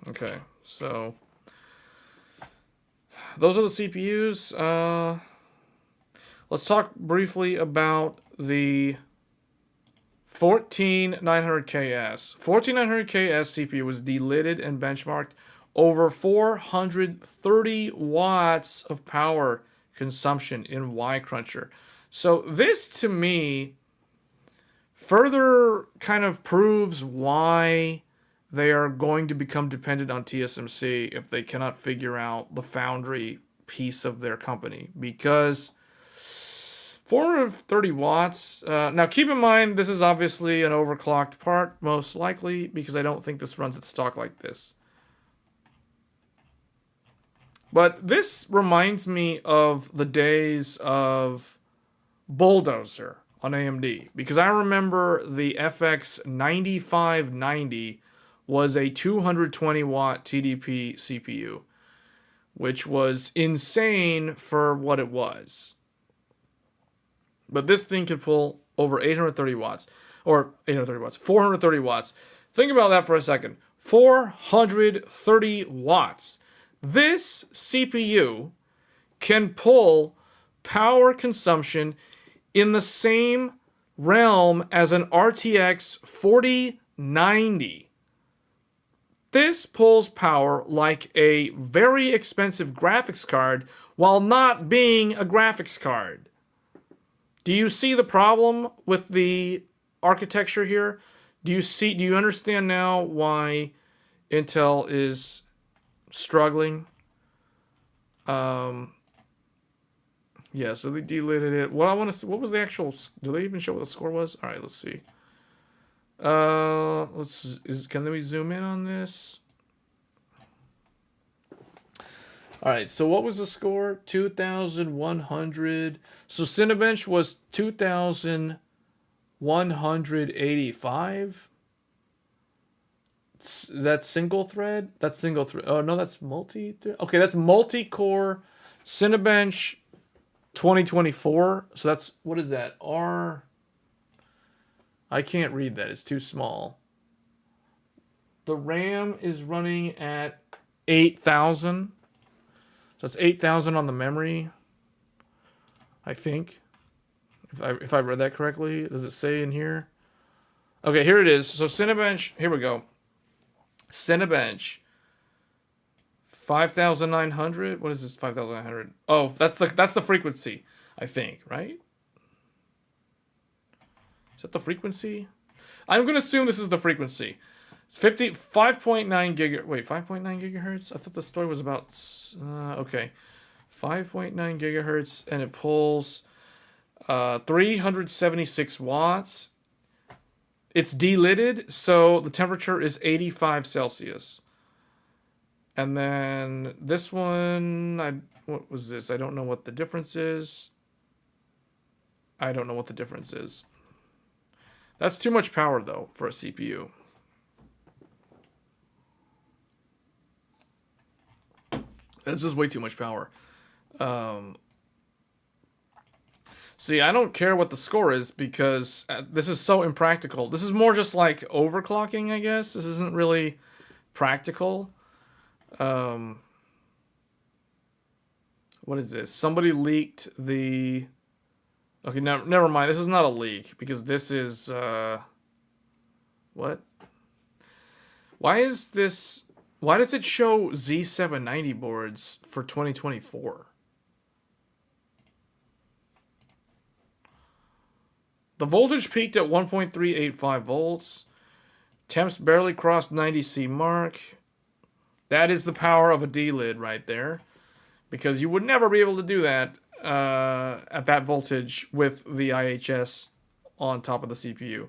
Okay, so those are the CPUs. Let's talk briefly about the 14900KS. 14900KS CPU was delidded and benchmarked over 430 watts of power consumption in Y-Cruncher. So this, to me, further kind of proves why they are going to become dependent on TSMC if they cannot figure out the foundry piece of their company. Because 430 watts. Now, keep in mind, this is obviously an overclocked part, most likely, because I don't think this runs at stock like this. But this reminds me of the days of Bulldozer on AMD, because I remember the FX 9590 was a 220 watt TDP CPU, which was insane for what it was. But this thing could pull over 830 watts, or 830 watts, 430 watts. Think about that for a second. 430 watts. This CPU can pull power consumption in the same realm as an RTX 4090. This pulls power like a very expensive graphics card while not being a graphics card. Do you see the problem with the architecture here? Do you understand now why Intel is struggling? Yeah, so they deleted it. What was the actual, do they even show what the score was? All right, let's see. Can we zoom in on this? All right, so what was the score? 2,100. So Cinebench was 2,185. That's single thread? That's single thread. Oh, no, that's multi-thread. Okay, that's multi-core Cinebench 2024. So that's, what is that? I can't read that. It's too small. The RAM is running at 8,000. So it's 8,000 on the memory, I think. If I read that correctly. Does it say in here? Okay, here it is. So Cinebench, here we go. Cinebench 5,900. What is this? 5,900. Oh, that's the frequency, I think, right? Is that the frequency? I'm gonna assume this is the frequency. 5.9 giga. Wait, 5.9 gigahertz. I thought the story was about. Okay, 5.9 gigahertz, and it pulls 376 watts. It's delidded, so the temperature is 85 Celsius. And then this one, what was this? I don't know what the difference is. I don't know what the difference is. That's too much power, though, for a CPU. That's just way too much power. See, I don't care what the score is because this is so impractical. This is more just like overclocking, I guess. This isn't really practical. What is this? Somebody leaked the... Okay, never mind. This is not a leak because this is... What? Why is this... Why does it show Z790 boards for 2024? The voltage peaked at 1.385 volts. Temps barely crossed 90C mark. That is the power of a D-lid right there. Because you would never be able to do that at that voltage with the IHS on top of the CPU.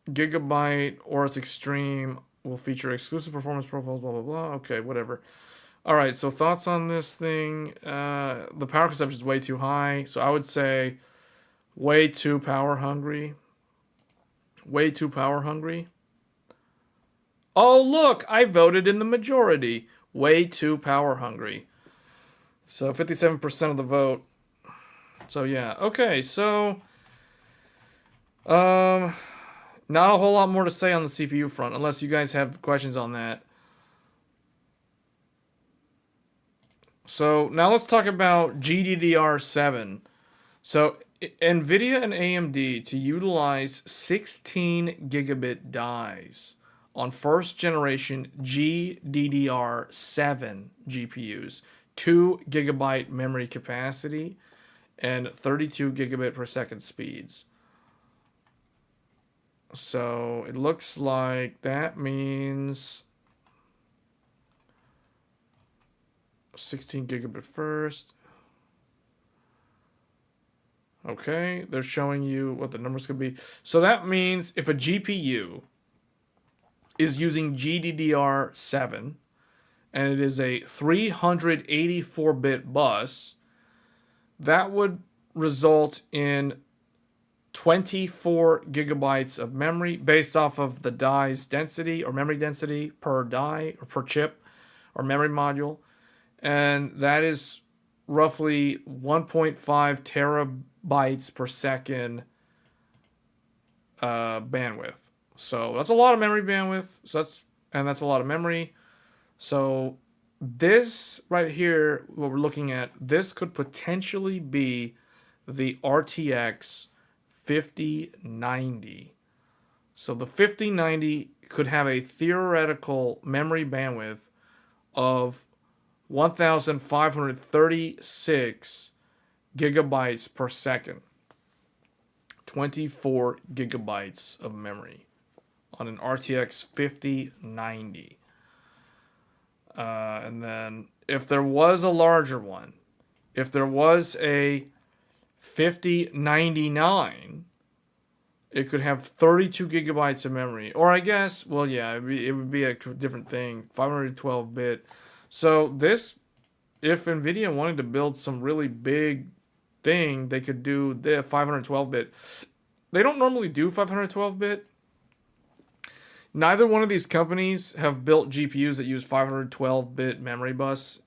Gigabyte Aorus Extreme will feature exclusive performance profiles, blah, blah, blah. Okay, whatever. All right, so thoughts on this thing. The power consumption is way too high. So I would say way too power hungry. Way too power hungry. Oh, look, I voted in the majority. Way too power hungry. So 57% of the vote. So yeah, okay, so not a whole lot more to say on the CPU front, unless you guys have questions on that. So now let's talk about GDDR7. So Nvidia and AMD to utilize 16 gigabit dies on first generation GDDR7 GPUs, 2 gigabyte memory capacity, and 32 gigabit per second speeds. So it looks like that means 16 gigabit first. Okay, they're showing you what the numbers could be. So that means if a GPU is using GDDR7 and it is a 384-bit bus, that would result in 24 gigabytes of memory based off of the die's density or memory density per die or per chip or memory module. And that is roughly 1.5 terabytes per second bandwidth. So that's a lot of memory bandwidth. So that's a lot of memory. So this right here, what we're looking at, this could potentially be the RTX 5090. So the 5090 could have a theoretical memory bandwidth of 1,536 gigabytes per second. 24 gigabytes of memory on an RTX 5090. And then if there was a larger one, if there was a 5099, it could have 32 gigabytes of memory. Or I guess, well, yeah, it would be a different thing, 512-bit. So this, if Nvidia wanted to build some really big thing, they could do the 512-bit. They don't normally do 512-bit. Neither one of these companies have built GPUs that use 512-bit memory bus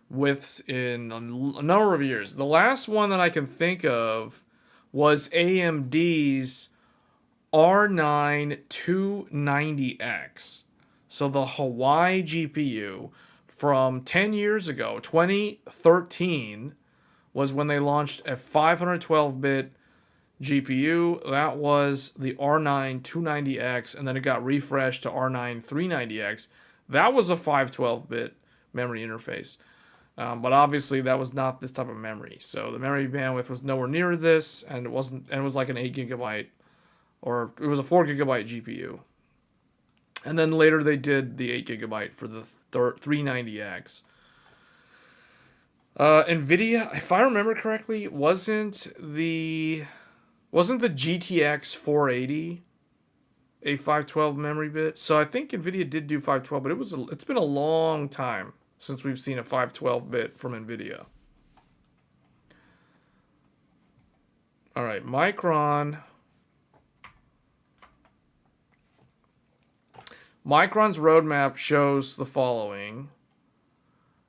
widths in a number of years. The last one that I can think of was AMD's R9 290X. So the Hawaii GPU from 10 years ago, 2013, was when they launched a 512-bit GPU. That was the R9 290X, and then it got refreshed to R9 390X. That was a 512-bit memory interface. But obviously that was not this type of memory. So the memory bandwidth was nowhere near this, and it was like an 8 gigabyte, or it was a 4 gigabyte GPU. And then later they did the 8 gigabyte for the 390X. Nvidia, if I remember correctly, wasn't the GTX 480 a 512 memory bit? So I think Nvidia did do 512, but it's been a long time since we've seen a 512 bit from Nvidia. All right, Micron's roadmap shows the following.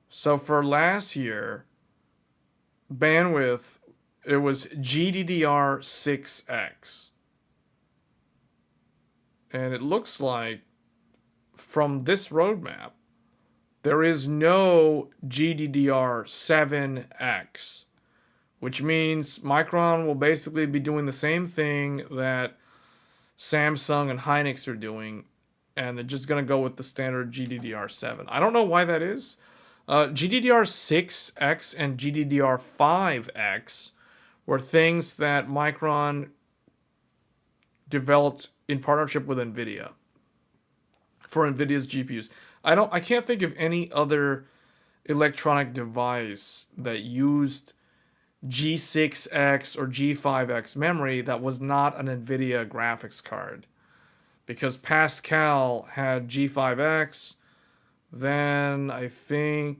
So for last year, bandwidth, it was GDDR6X. And it looks like from this roadmap, there is no GDDR7X, which means Micron will basically be doing the same thing that Samsung and Hynix are doing, and they're just going to go with the standard GDDR7. I don't know why that is. GDDR6X and GDDR5X were things that Micron developed in partnership with Nvidia for Nvidia's GPUs. I can't think of any other electronic device that used G6X or G5X memory that was not an Nvidia graphics card. Because Pascal had G5X, then I think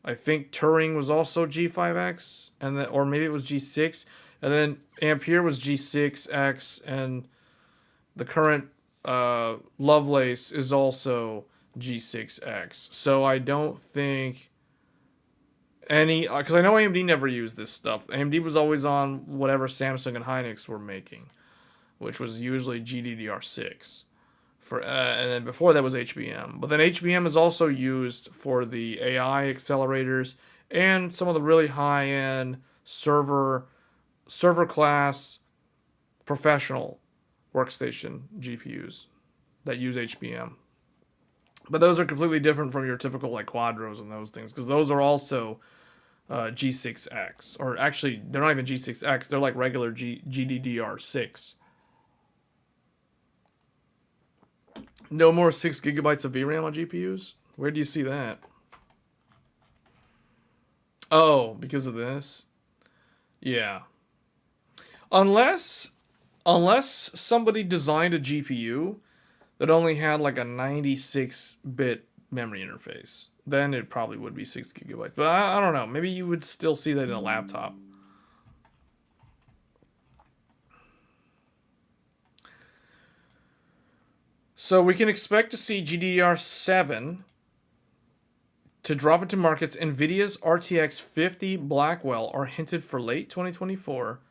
Turing was also G5X, and then, or maybe it was G6, and then Ampere was G6X, and the current Lovelace is also G6X. So I don't think any, because I know AMD never used this stuff. AMD was always on whatever Samsung and Hynix were making, which was usually GDDR6. And then before that was HBM. But then HBM is also used for the AI accelerators and some of the really high-end server class professional workstation GPUs that use HBM. But those are completely different from your typical like Quadros and those things, because those are also G6X. Or actually, they're not even G6X. They're like regular GDDR6. No more 6 gigabytes of VRAM on GPUs? Where do you see that? Oh, because of this? Yeah. Unless somebody designed a GPU that only had like a 96-bit memory interface, then it probably would be 6 gigabytes. But I don't know. Maybe you would still see that in a laptop. So we can expect to see GDDR7 to drop into markets. Nvidia's RTX 50 Blackwell are hinted for late 2024,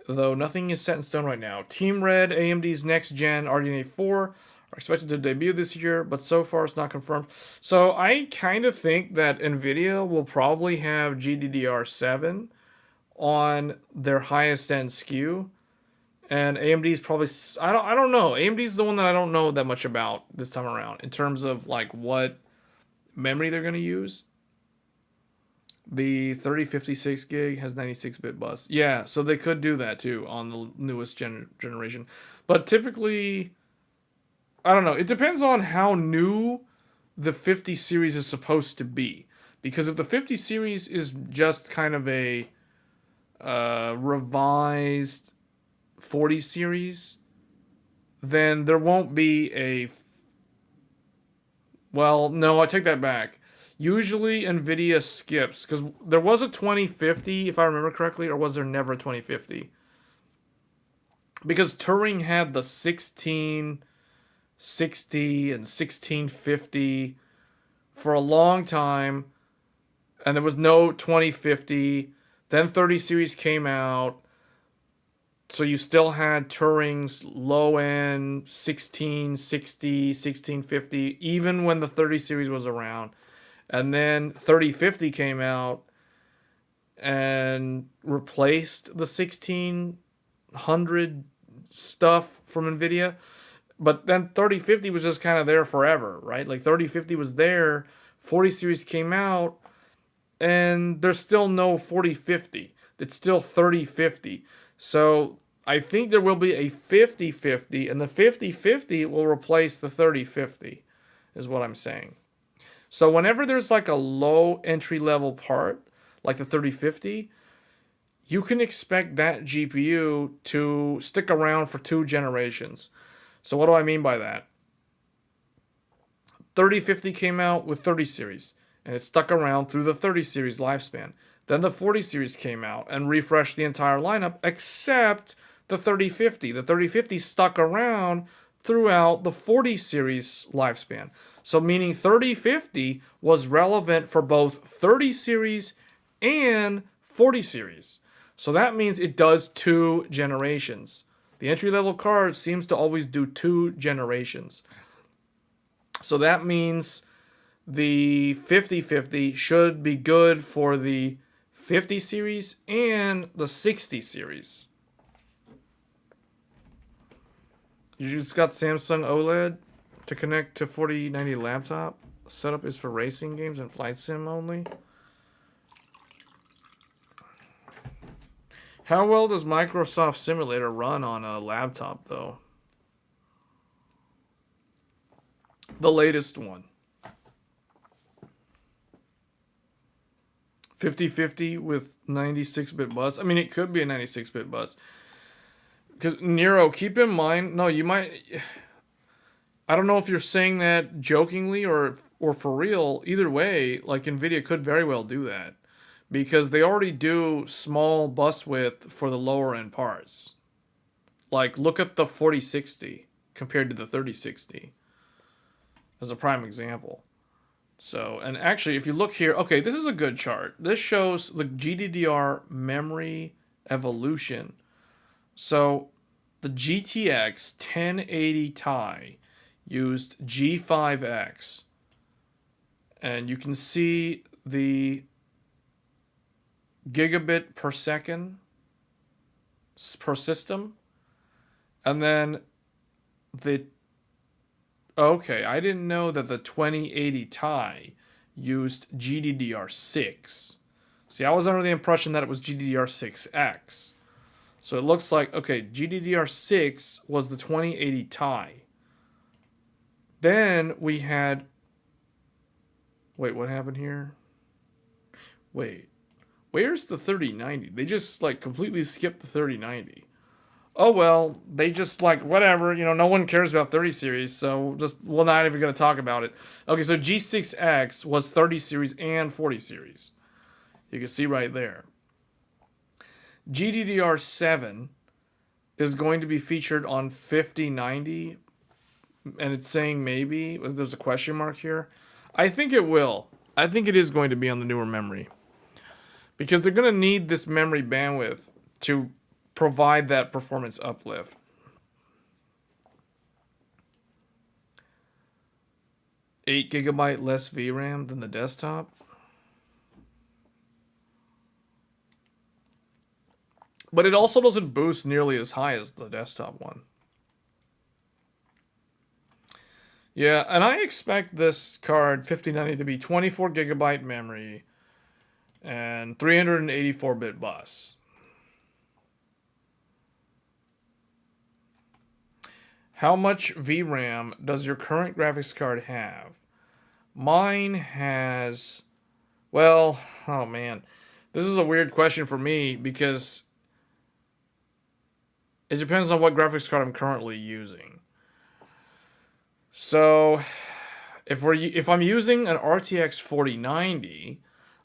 though nothing is set in stone right now. Team Red, AMD's next-gen RDNA 4 are expected to debut this year, but so far it's not confirmed. So I kind of think that Nvidia will probably have GDDR7 on their highest-end SKU. And AMD's probably, I don't know. AMD's the one that I don't know that much about this time around in terms of like what memory they're going to use. The 3056 gig has 96-bit bus. Yeah, so they could do that too on the newest generation. But typically, I don't know. It depends on how new the 50 series is supposed to be. Because if the 50 series is just kind of a revised 40 series, then there won't be a... Well, no, I take that back. Usually Nvidia skips, because there was a 2050, if I remember correctly, or was there never a 2050? Because Turing had the 1660 and 1650 for a long time, and there was no 2050. Then 30 series came out, so you still had Turing's low-end 1660, 1650, even when the 30 series was around. And then 3050 came out, and replaced the 1600 stuff from Nvidia. But then 3050 was just kind of there forever, right? Like 3050 was there, 40 series came out, and there's still no 4050. It's still 3050. So I think there will be a 5050, and the 5050 will replace the 3050, is what I'm saying. So whenever there's like a low entry level part, like the 3050, you can expect that GPU to stick around for 2 generations. So what do I mean by that? 3050 came out with 30 series, and it stuck around through the 30 series lifespan. Then the 40 series came out and refreshed the entire lineup, except the 3050. The 3050 stuck around throughout the 40 series lifespan. So meaning 3050 was relevant for both 30 series and 40 series. So that means it does 2 generations. The entry-level card seems to always do 2 generations. So that means the 5050 should be good for the 50 series and the 60 series. You just got Samsung OLED to connect to 4090 laptop. Setup is for racing games and flight sim only. How well does Microsoft Simulator run on a laptop, though? The latest one. 5050 with 96-bit bus. I mean, it could be a 96-bit bus. Because, Nero, keep in mind... No, you might... I don't know if you're saying that jokingly or for real. Either way, like, Nvidia could very well do that. Because they already do small bus width for the lower end parts. Like, look at the 4060 compared to the 3060. As a prime example. So, and actually, if you look here, okay, this is a good chart. This shows the GDDR memory evolution. So, the GTX 1080 Ti used G5X. And you can see the gigabit per second per system. And then the... Okay, I didn't know that the 2080 Ti used GDDR6. See, I was under the impression that it was GDDR6X. So it looks like, okay, GDDR6 was the 2080 Ti. Then we had... Wait, what happened here? Wait, where's the 3090? They just, like, completely skipped the 3090. Oh, well, they just, like, whatever, you know, no one cares about 30 series, so just, we're not even going to talk about it. Okay, so G6X was 30 series and 40 series. You can see right there. GDDR7 is going to be featured on 5090, and it's saying maybe, there's a question mark here. I think it will. I think it is going to be on the newer memory. Because they're going to need this memory bandwidth to provide that performance uplift. $8 GB less VRAM than the desktop. But it also doesn't boost nearly as high as the desktop one. Yeah, and I expect this card 5090 to be 24 GB memory and 384-bit bus. How much VRAM does your current graphics card have? Mine has, well, oh man. This is a weird question for me because it depends on what graphics card I'm currently using. So, if I'm using an RTX 4090,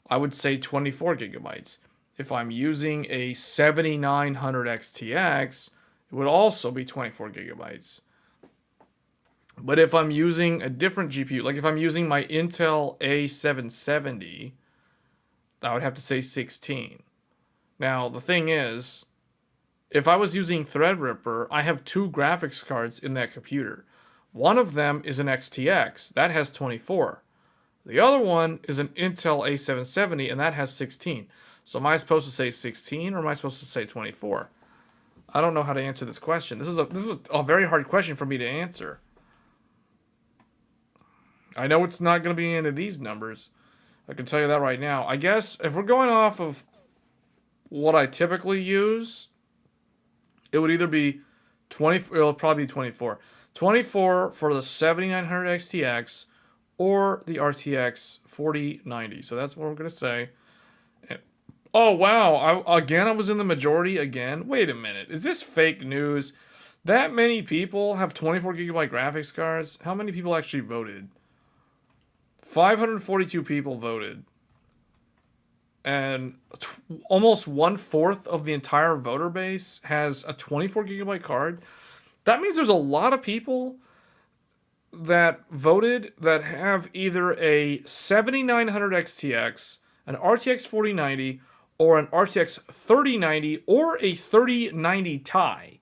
I would say 24 gigabytes. If I'm using a 7900 XTX, it would also be 24 gigabytes. But if I'm using a different GPU, like if I'm using my Intel A770, I would have to say 16. Now, the thing is, if I was using Threadripper, I have 2 graphics cards in that computer. One of them is an XTX, that has 24. The other one is an Intel A770, and that has 16. So am I supposed to say 16 or am I supposed to say 24? I don't know how to answer this question. This is a very hard question for me to answer. I know it's not going to be any of these numbers. I can tell you that right now. I guess if we're going off of what I typically use, it would either be 20. It'll probably be 24. 24 for the 7900 XTX or the RTX 4090. So that's what we're going to say. Oh, wow. I was in the majority again. Wait a minute. Is this fake news? That many people have 24 gigabyte graphics cards? How many people actually voted? 542 people voted. And almost 1/4 of the entire voter base has a 24 gigabyte card. That means there's a lot of people that voted that have either a 7900 XTX, an RTX 4090, or an RTX 3090, or a 3090 Ti,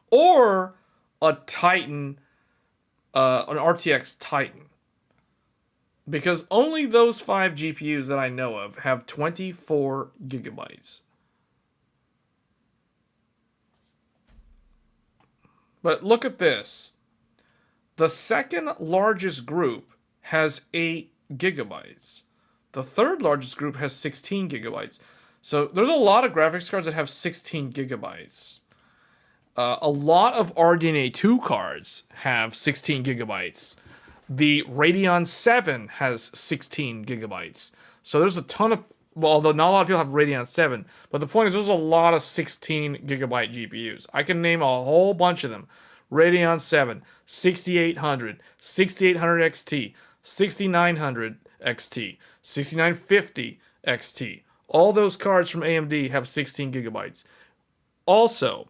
or a Titan, an RTX Titan. Because only those 5 GPUs that I know of have 24 gigabytes. But look at this. The second largest group has 8 gigabytes. The third largest group has 16 gigabytes. So there's a lot of graphics cards that have 16 gigabytes. A lot of RDNA 2 cards have 16 gigabytes. The Radeon 7 has 16 gigabytes. So there's a ton of, well, although not a lot of people have Radeon 7, but the point is there's a lot of 16 gigabyte GPUs. I can name a whole bunch of them. Radeon 7, 6800, 6800 XT, 6900 XT, 6950 XT. All those cards from AMD have 16 gigabytes. Also,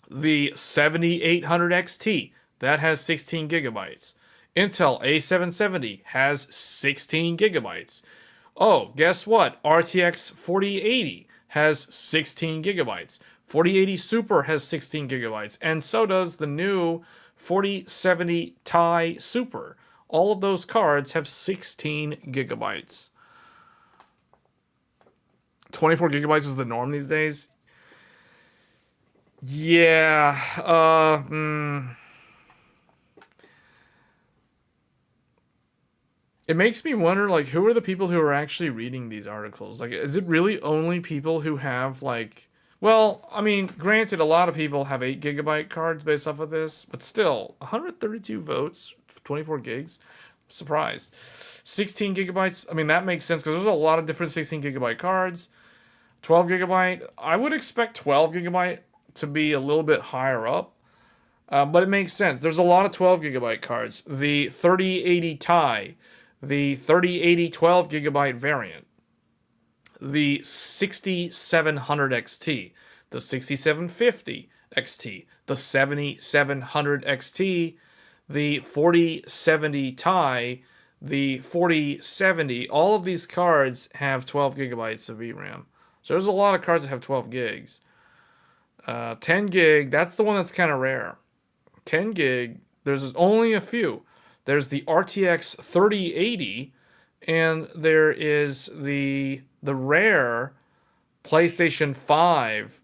the 7800 XT, that has 16 gigabytes. Intel A770 has 16 gigabytes. Oh, guess what? RTX 4080 has 16 gigabytes. 4080 Super has 16 gigabytes. And so does the new 4070 Ti Super. All of those cards have 16 gigabytes. 24 gigabytes is the norm these days? Yeah. It makes me wonder, like, who are the people who are actually reading these articles? Like, is it really only people who have, like... Well, I mean, granted, a lot of people have 8 gigabyte cards based off of this, but still, 132 votes, 24 gigs. Surprised. 16 gigabytes, I mean, that makes sense, because there's a lot of different 16 gigabyte cards. 12 gigabyte, I would expect 12 gigabyte to be a little bit higher up. But it makes sense. There's a lot of 12 gigabyte cards. The 3080 Ti, the 3080 12 gigabyte variant, the 6700 XT, the 6750 XT, the 7700 XT, the 4070 Ti, the 4070. All of these cards have 12 gigabytes of VRAM. So there's a lot of cards that have 12 gigs. 10 gig, that's the one that's kind of rare. 10 gig, there's only a few. There's the RTX 3080, and there is the rare PlayStation 5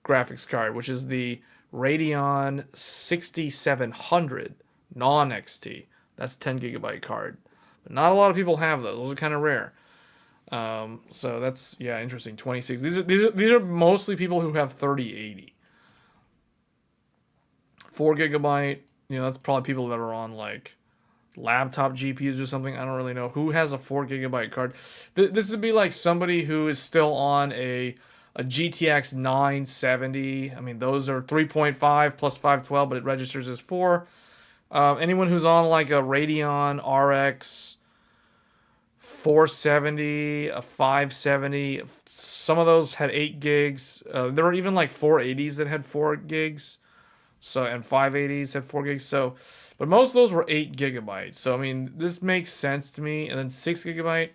graphics card, which is the Radeon 6700 non-XT. That's a 10 gigabyte card. But not a lot of people have those. Those are kind of rare. So that's, yeah, interesting. 26. These are mostly people who have 3080. 4 gigabyte, that's probably people that are on like laptop GPUs or something. I don't really know who has a 4 gigabyte card. This would be like somebody who is still on a GTX 970. I mean, those are 3.5 plus 512, but it registers as 4. Anyone who's on like a Radeon RX 470, a 570, some of those had 8 gigs. There were even like 480s that had 4 gigs. So, and 580s had 4 gigs. So, but most of those were 8 gigabytes. So, I mean, this makes sense to me. And then 6 gigabyte.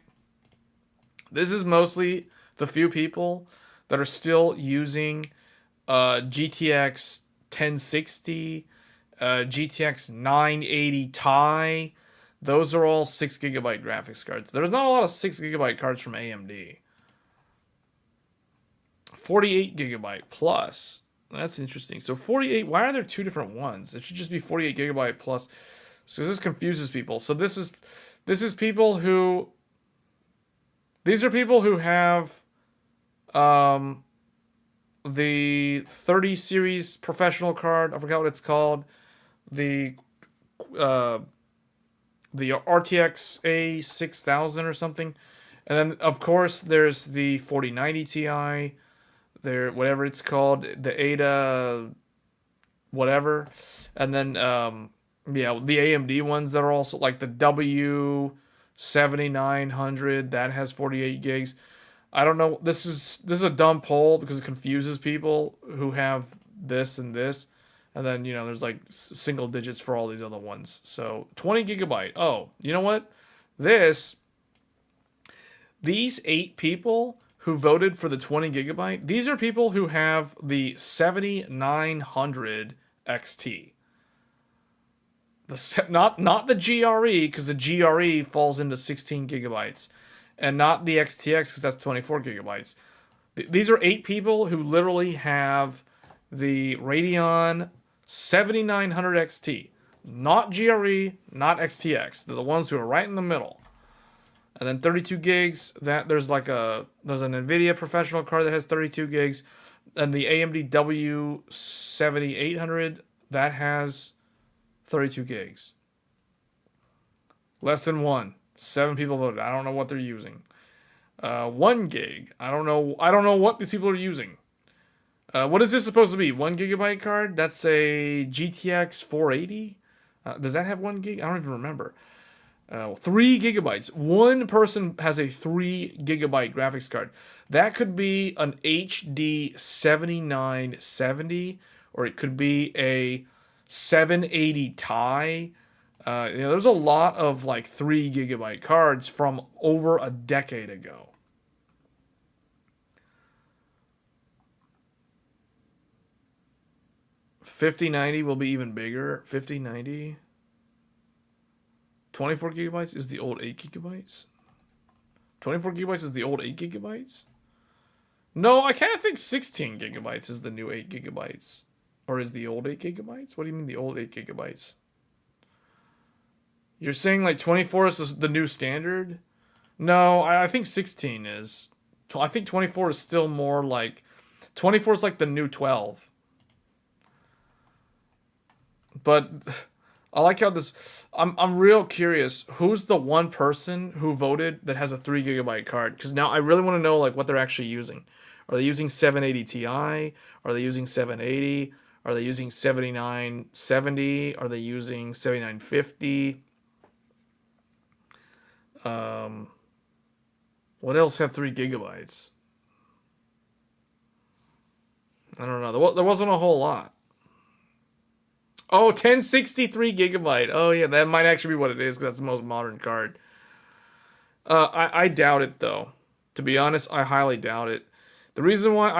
This is mostly the few people that are still using GTX 1060, GTX 980 Ti. Those are all 6 gigabyte graphics cards. There's not a lot of 6 gigabyte cards from AMD. 48 gigabyte plus. That's interesting. So 48, why are there two different ones? It should just be 48 gigabyte plus. So this confuses people. So this is people who, these are people who have the 30 series professional card. I forgot what it's called. The RTX A6000 or something. And then of course there's the 4090 Ti, there whatever it's called, the Ada whatever. And then yeah, the AMD ones that are also like the W7900 that has 48 gigs. I don't know. This is a dumb poll because it confuses people who have this and this. And then, you know, there's like single digits for all these other ones. So 20 gigabyte. Oh, you know what? These 8 people who voted for the 20 gigabyte, these are people who have the 7900 XT. Not the GRE, because the GRE falls into 16 gigabytes. And not the XTX, because that's 24 gigabytes. These are 8 people who literally have the Radeon 7900 XT. Not GRE, not XTX. They're the ones who are right in the middle. And then 32 gigs, there's an Nvidia professional card that has 32 gigs. And the AMD W7800, that has 32 gigs. Less than 1. 7 people voted. I don't know what they're using. 1 gig. I don't know what these people are using. What is this supposed to be? 1 gigabyte card? That's a GTX 480? Does that have 1 gig? I don't even remember. 3 gigabytes. One person has a 3 gigabyte graphics card. That could be an HD 7970, or it could be a 780 Ti. There's a lot of like 3 gigabyte cards from over a decade ago. $5090 will be even bigger. $5090. 24 gigabytes is the old 8 gigabytes. 24 gigabytes is the old 8 gigabytes. No, I kind of think 16 gigabytes is the new 8 gigabytes. Or is the old 8 gigabytes? What do you mean the old 8 gigabytes? You're saying like 24 is the new standard? No, I think 16 is. I think 24 is still more like... 24 is like the new 12. But I like how this... I'm real curious. Who's the one person who voted that has a 3 gigabyte card? Because now I really want to know like what they're actually using. Are they using 780 Ti? Are they using 780? Are they using 7970? Are they using 7950? What else had 3 gigabytes? I don't know. There wasn't a whole lot. Oh, 1063 gigabyte. Oh, yeah, that might actually be what it is because that's the most modern card. I doubt it, though. To be honest, I highly doubt it. The reason why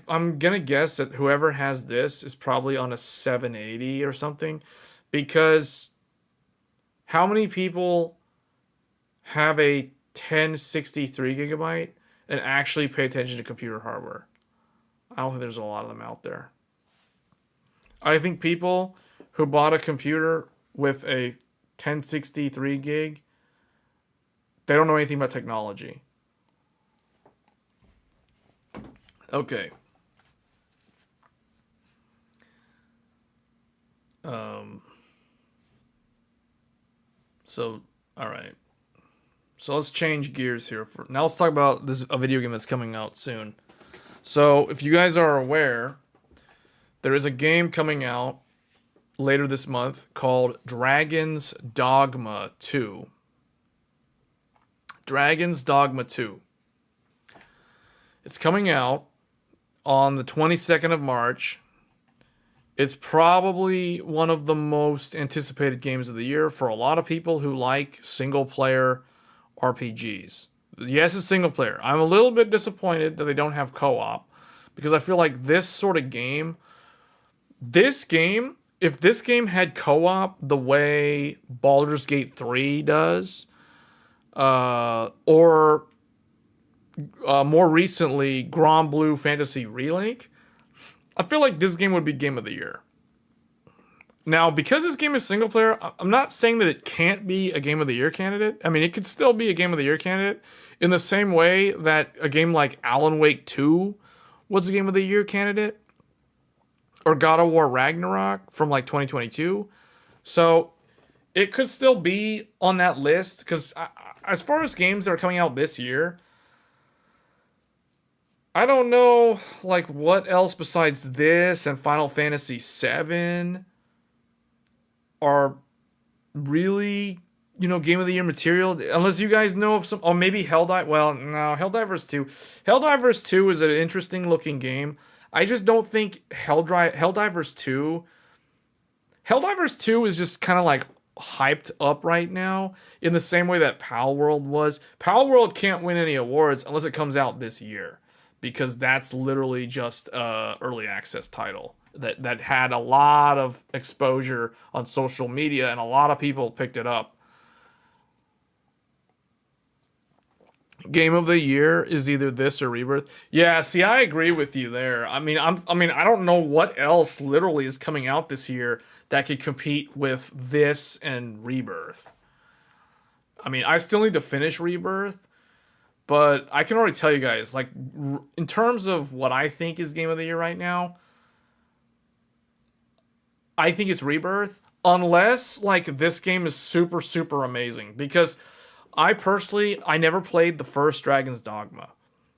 I'm going to guess that whoever has this is probably on a 780 or something. Because how many people have a 1063 gigabyte and actually pay attention to computer hardware? I don't think there's a lot of them out there. I think people who bought a computer with a 1063 gig, they don't know anything about technology. Okay. So, all right. So let's change gears here. Now let's talk about a video game that's coming out soon. So if you guys are aware, there is a game coming out later this month called Dragon's Dogma 2. Dragon's Dogma 2. It's coming out on the 22nd of March. It's probably one of the most anticipated games of the year for a lot of people who like single-player RPGs. Yes, it's single-player. I'm a little bit disappointed that they don't have co-op because I feel like this sort of game, if this game had co-op the way Baldur's Gate 3 does, or more recently, Grand Blue Fantasy Relink, I feel like this game would be Game of the Year. Now, because this game is single player, I'm not saying that it can't be a Game of the Year candidate. I mean, it could still be a Game of the Year candidate in the same way that a game like Alan Wake 2 was a Game of the Year candidate, or God of War Ragnarok from like 2022. So it could still be on that list because as far as games that are coming out this year, I don't know like what else besides this and Final Fantasy VII are really, Game of the Year material. Unless you guys know of some, or maybe Helldivers. Well, no, Helldivers 2. Helldivers 2 is an interesting looking game. I just don't think Helldivers 2. Helldivers 2 is just kind of like hyped up right now in the same way that Pal World was. Pal World can't win any awards unless it comes out this year because that's literally just early access title that had a lot of exposure on social media and a lot of people picked it up. Game of the Year is either this or Rebirth. Yeah, see, I agree with you there. I mean, I don't know what else literally is coming out this year that could compete with this and Rebirth. I mean, I still need to finish Rebirth, but I can already tell you guys, like, in terms of what I think is Game of the Year right now, I think it's Rebirth, unless, like, this game is super, super amazing. Because I never played the first Dragon's Dogma.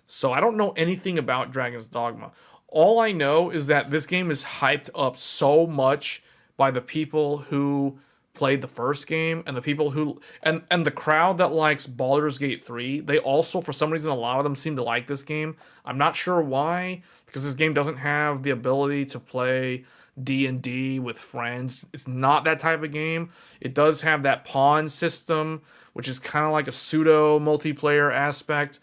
So I don't know anything about Dragon's Dogma. All I know is that this game is hyped up so much by the people who played the first game and the people who and the crowd that likes Baldur's Gate 3. They also, for some reason, a lot of them seem to like this game. I'm not sure why, because this game doesn't have the ability to play D&D with friends. It's not that type of game. It does have that pawn system, which is kind of like a pseudo multiplayer aspect,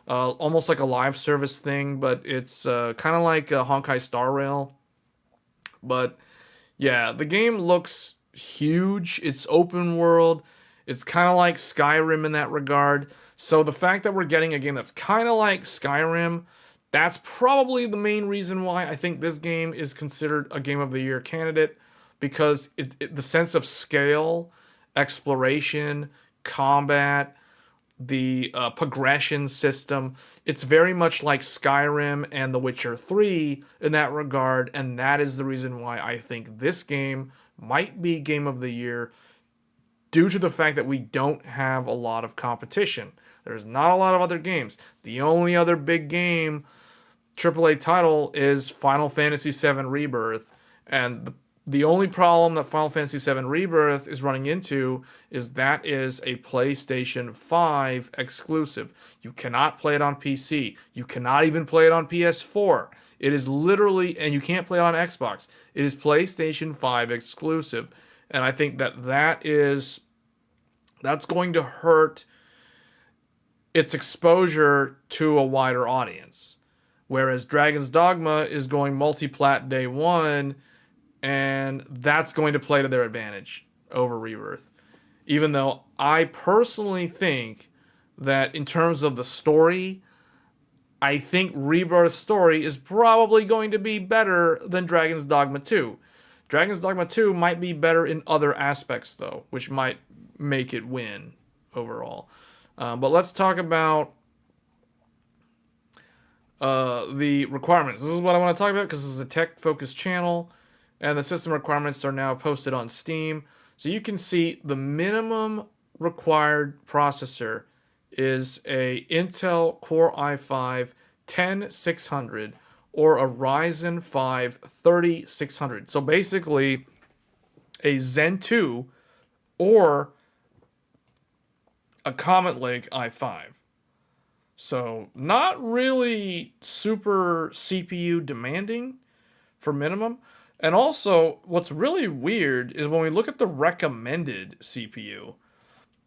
almost like a live service thing, but it's kind of like a Honkai Star Rail. But yeah, the game looks huge. It's open world. It's kind of like Skyrim in that regard. So the fact that we're getting a game that's kind of like Skyrim, that's probably the main reason why I think this game is considered a Game of the Year candidate, because the sense of scale, exploration, combat, the progression system, it's very much like Skyrim and The Witcher 3 in that regard, and that is the reason why I think this game might be Game of the Year, due to the fact that we don't have a lot of competition. There's not a lot of other games. The only other big game, AAA title, is Final Fantasy VII Rebirth, and the only problem that Final Fantasy VII Rebirth is running into is that is a PlayStation 5 exclusive. You cannot play it on PC. You cannot even play it on PS4. It is literally, and you can't play it on Xbox. It is PlayStation 5 exclusive. And I think that's going to hurt its exposure to a wider audience. Whereas Dragon's Dogma is going multi-plat day one, and that's going to play to their advantage over Rebirth. Even though I personally think that in terms of the story, I think Rebirth's story is probably going to be better than Dragon's Dogma 2. Dragon's Dogma 2 might be better in other aspects, though, which might make it win overall. But let's talk about the requirements. This is what I want to talk about because this is a tech-focused channel, and the system requirements are now posted on Steam. So you can see the minimum required processor is a Intel Core i5 10600 or a Ryzen 5 3600. So basically a Zen 2 or a Comet Lake i5. So not really super CPU demanding for minimum. And also, what's really weird is when we look at the recommended CPU,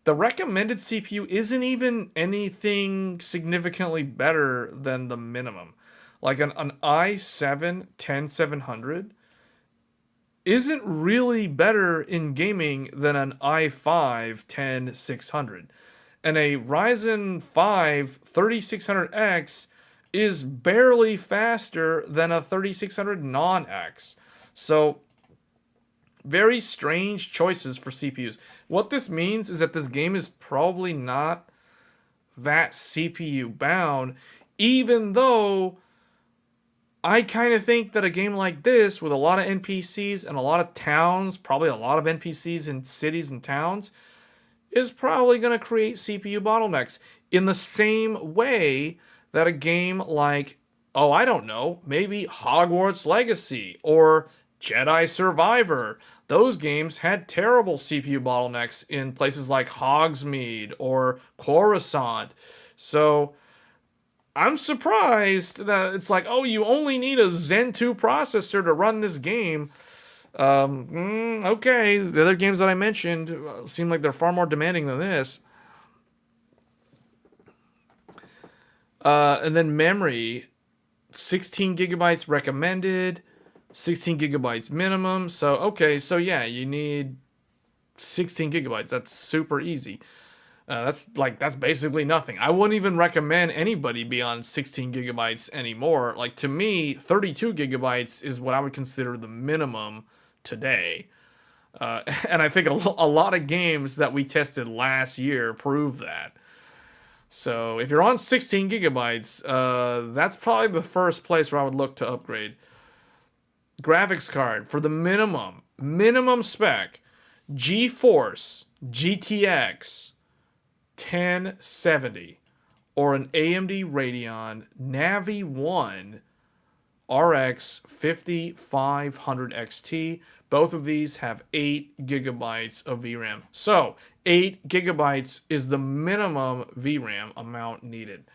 the recommended CPU isn't even anything significantly better than the minimum. Like an i7 10700 isn't really better in gaming than an i5 10600. And a Ryzen 5 3600X is barely faster than a 3600 non-X. So, very strange choices for CPUs. What this means is that this game is probably not that CPU bound, even though I kind of think that a game like this, with a lot of NPCs and a lot of towns, probably a lot of NPCs in cities and towns, is probably going to create CPU bottlenecks in the same way that a game like, oh, I don't know, maybe Hogwarts Legacy or Jedi Survivor. Those games had terrible CPU bottlenecks in places like Hogsmeade or Coruscant. So I'm surprised that it's like, oh, you only need a Zen 2 processor to run this game. Okay, the other games that I mentioned seem like they're far more demanding than this. And then memory, 16 gigabytes recommended, 16 gigabytes minimum. So, okay, so yeah, you need 16 gigabytes. That's super easy. That's basically nothing. I wouldn't even recommend anybody be on 16 gigabytes anymore. Like, to me, 32 gigabytes is what I would consider the minimum today. And I think a lot of games that we tested last year prove that. So if you're on 16 gigabytes, that's probably the first place where I would look to upgrade. Graphics card for the minimum spec, GeForce GTX 1070 or an AMD Radeon Navi 1 RX 5500 XT. Both of these have 8 gigabytes of VRAM. So 8 gigabytes is the minimum VRAM amount needed.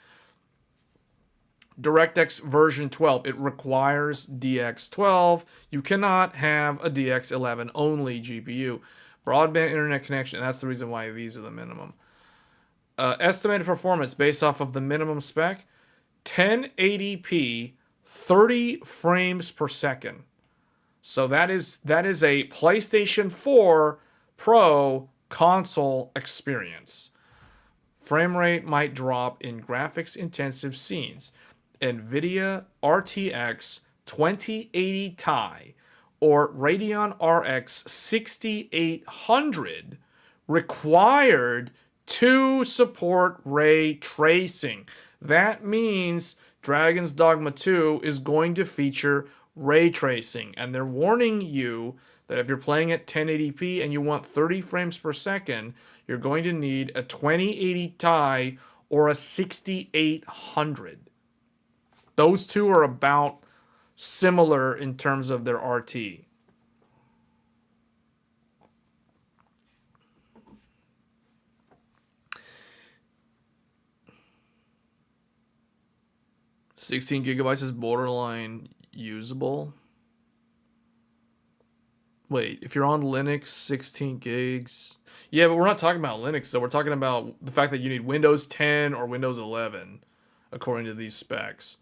DirectX version 12. It requires DX12. You cannot have a DX11 only GPU. Broadband internet connection. That's the reason why these are the minimum. Estimated performance based off of the minimum spec. 1080p, 30 frames per second. So that is a PlayStation 4 Pro console experience. Frame rate might drop in graphics intensive scenes. Nvidia RTX 2080 Ti or Radeon RX 6800 required to support ray tracing. That means Dragon's Dogma 2 is going to feature ray tracing, and they're warning you that if you're playing at 1080p and you want 30 frames per second, you're going to need a 2080 Ti or a 6800. Those two are about similar in terms of their RT. $16 gigabytes is borderline usable. Wait, if you're on Linux, 16 gigs. Yeah, but we're not talking about Linux, so we're talking about the fact that you need Windows 10 or Windows 11, according to these specs,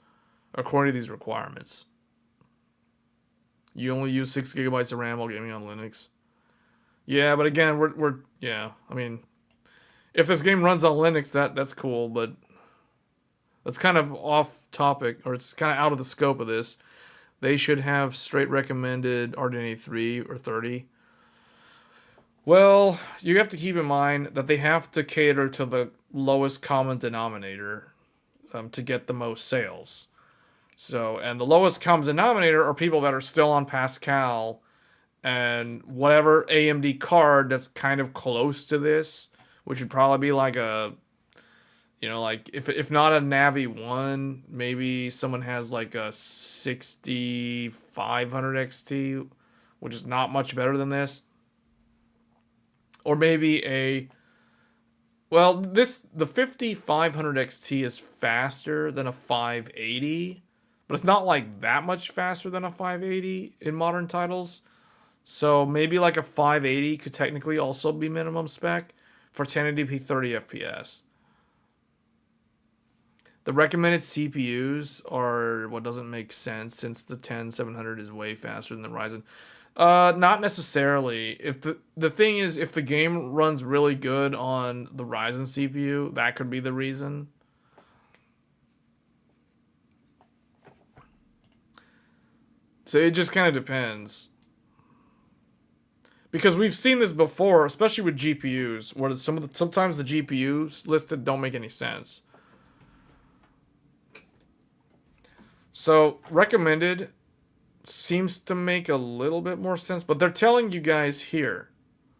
according to these requirements. You only use 6 gigabytes of RAM while gaming on Linux. Yeah, but again, we're yeah. I mean, if this game runs on Linux, that's cool, but that's kind of off topic, or it's kind of out of the scope of this. They should have straight recommended RDNA 3 or 30. Well, you have to keep in mind that they have to cater to the lowest common denominator to get the most sales. So, and the lowest common denominator are people that are still on Pascal and whatever AMD card that's kind of close to this, which would probably be like a, like if not a Navi 1, maybe someone has like a 6500 XT, which is not much better than this. Or maybe the 5500 XT is faster than a 580, but it's not like that much faster than a 580 in modern titles. So maybe like a 580 could technically also be minimum spec for 1080p 30 FPS. The recommended CPUs are what doesn't make sense since the 10700 is way faster than the Ryzen. Not necessarily. If the thing is, if the game runs really good on the Ryzen CPU, that could be the reason. So it just kind of depends. Because we've seen this before, especially with GPUs, where sometimes the GPUs listed don't make any sense. So recommended seems to make a little bit more sense, but they're telling you guys here.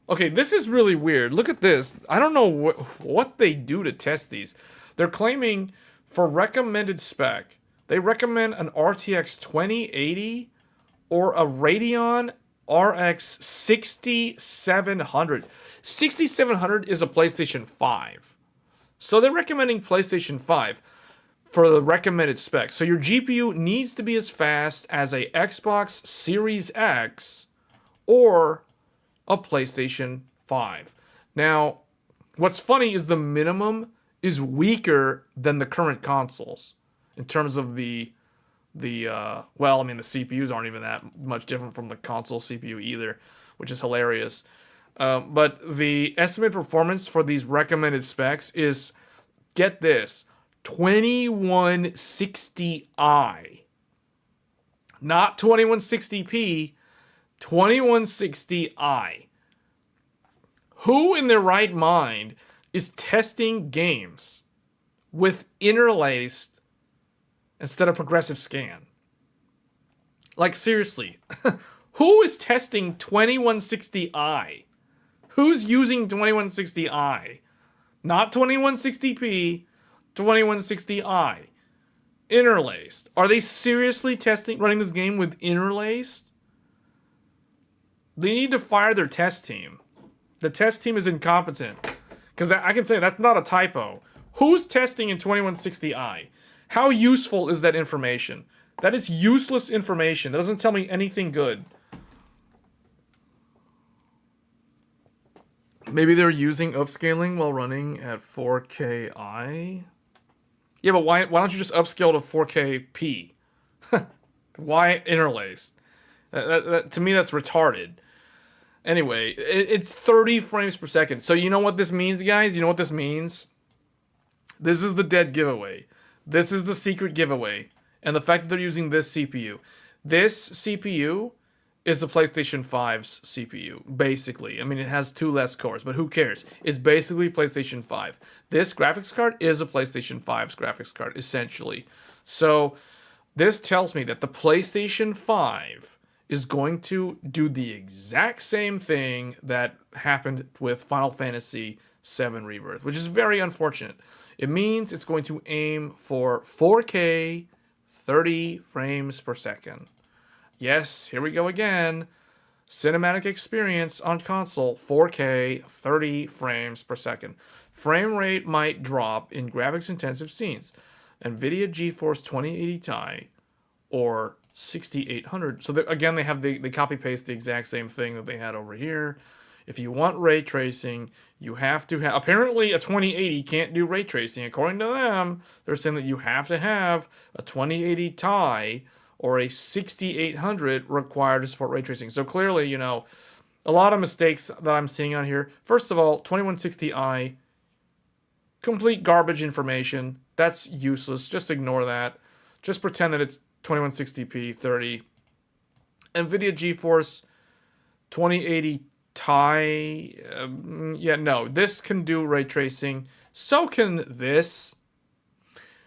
Okay, this is really weird. Look at this. I don't know what they do to test these. They're claiming for recommended spec, they recommend an RTX 2080 or a Radeon RX 6700. 6700 is a PlayStation 5. So they're recommending PlayStation 5 for the recommended spec. So your GPU needs to be as fast as a Xbox Series X or a PlayStation 5. Now, what's funny is the minimum is weaker than the current consoles in terms of the CPUs aren't even that much different from the console CPU either, which is hilarious. But the estimated performance for these recommended specs is, get this, 2160i. Not 2160p, 2160i. Who in their right mind is testing games with interlaced instead of progressive scan? Like, seriously. Who is testing 2160i? Who's using 2160i? Not 2160p, 2160i. Interlaced. Are they seriously running this game with interlaced? They need to fire their test team. The test team is incompetent. Because I can say that's not a typo. Who's testing in 2160i? How useful is that information? That is useless information. That doesn't tell me anything good. Maybe they're using upscaling while running at 4Ki. Yeah, but why don't you just upscale to 4Kp? Why interlaced? To me, that's retarded. Anyway, it's 30 frames per second. So you know what this means, guys? You know what this means? This is the dead giveaway. This is the secret giveaway. And the fact that they're using this CPU. This CPU is the PlayStation 5's CPU, basically. I mean, it has 2 less cores, but who cares? It's basically PlayStation 5. This graphics card is a PlayStation 5's graphics card, essentially. So this tells me that the PlayStation 5 is going to do the exact same thing that happened with Final Fantasy VII Rebirth, which is very unfortunate. It means it's going to aim for 4K 30 frames per second. Yes, here we go again. Cinematic experience on console, 4K 30 frames per second. Frame rate might drop in graphics intensive scenes. Nvidia GeForce 2080 Ti or 6800. So again, they copy paste the exact same thing that they had over here. If you want ray tracing, you have to have... Apparently, a 2080 can't do ray tracing. According to them, they're saying that you have to have a 2080 Ti or a 6800 required to support ray tracing. So clearly, you know, a lot of mistakes that I'm seeing on here. First of all, 2160i, complete garbage information. That's useless. Just ignore that. Just pretend that it's 2160p 30. Nvidia GeForce 2080 Ti, no, this can do ray tracing. So can this.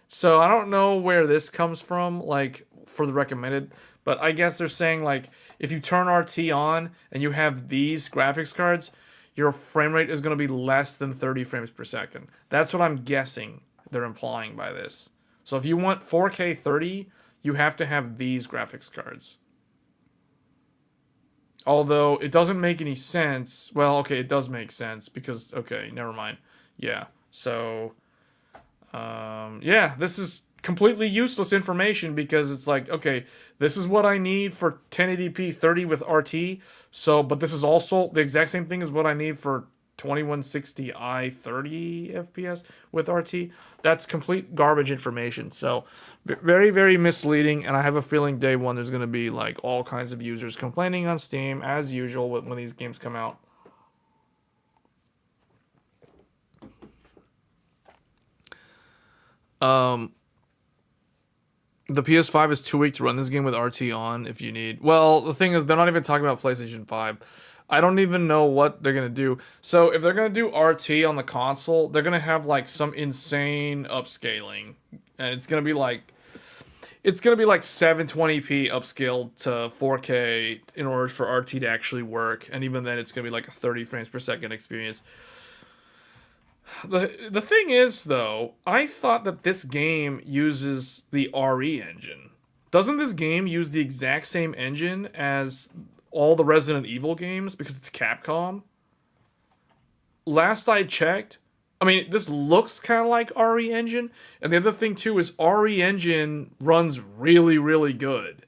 So I don't know where this comes from, like, for the recommended, but I guess they're saying, like, if you turn RT on and you have these graphics cards, your frame rate is going to be less than 30 frames per second. That's what I'm guessing they're implying by this. So if you want 4K 30, you have to have these graphics cards. Although it doesn't make any sense. Well, okay, it does make sense because, okay, never mind. Yeah, so, yeah, this is completely useless information because it's like, okay, this is what I need for 1080p 30 with RT. So, but this is also the exact same thing as what I need for 2160i 30 FPS with RT. That's complete garbage information. So very, very misleading. And I have a feeling day one there's going to be like all kinds of users complaining on Steam as usual when these games come out. The PS5 is too weak to run this game with RT on if you need. Well, the thing is, they're not even talking about PlayStation 5. I don't even know what they're going to do. So if they're going to do RT on the console, they're going to have like some insane upscaling. And it's going to be like 720p upscaled to 4K in order for RT to actually work. And even then it's going to be like a 30 frames per second experience. The thing is, though, I thought that this game uses the RE engine. Doesn't this game use the exact same engine as all the Resident Evil games because it's Capcom? Last I checked, I mean, this looks kind of like RE engine, and the other thing too is RE engine runs really, really good.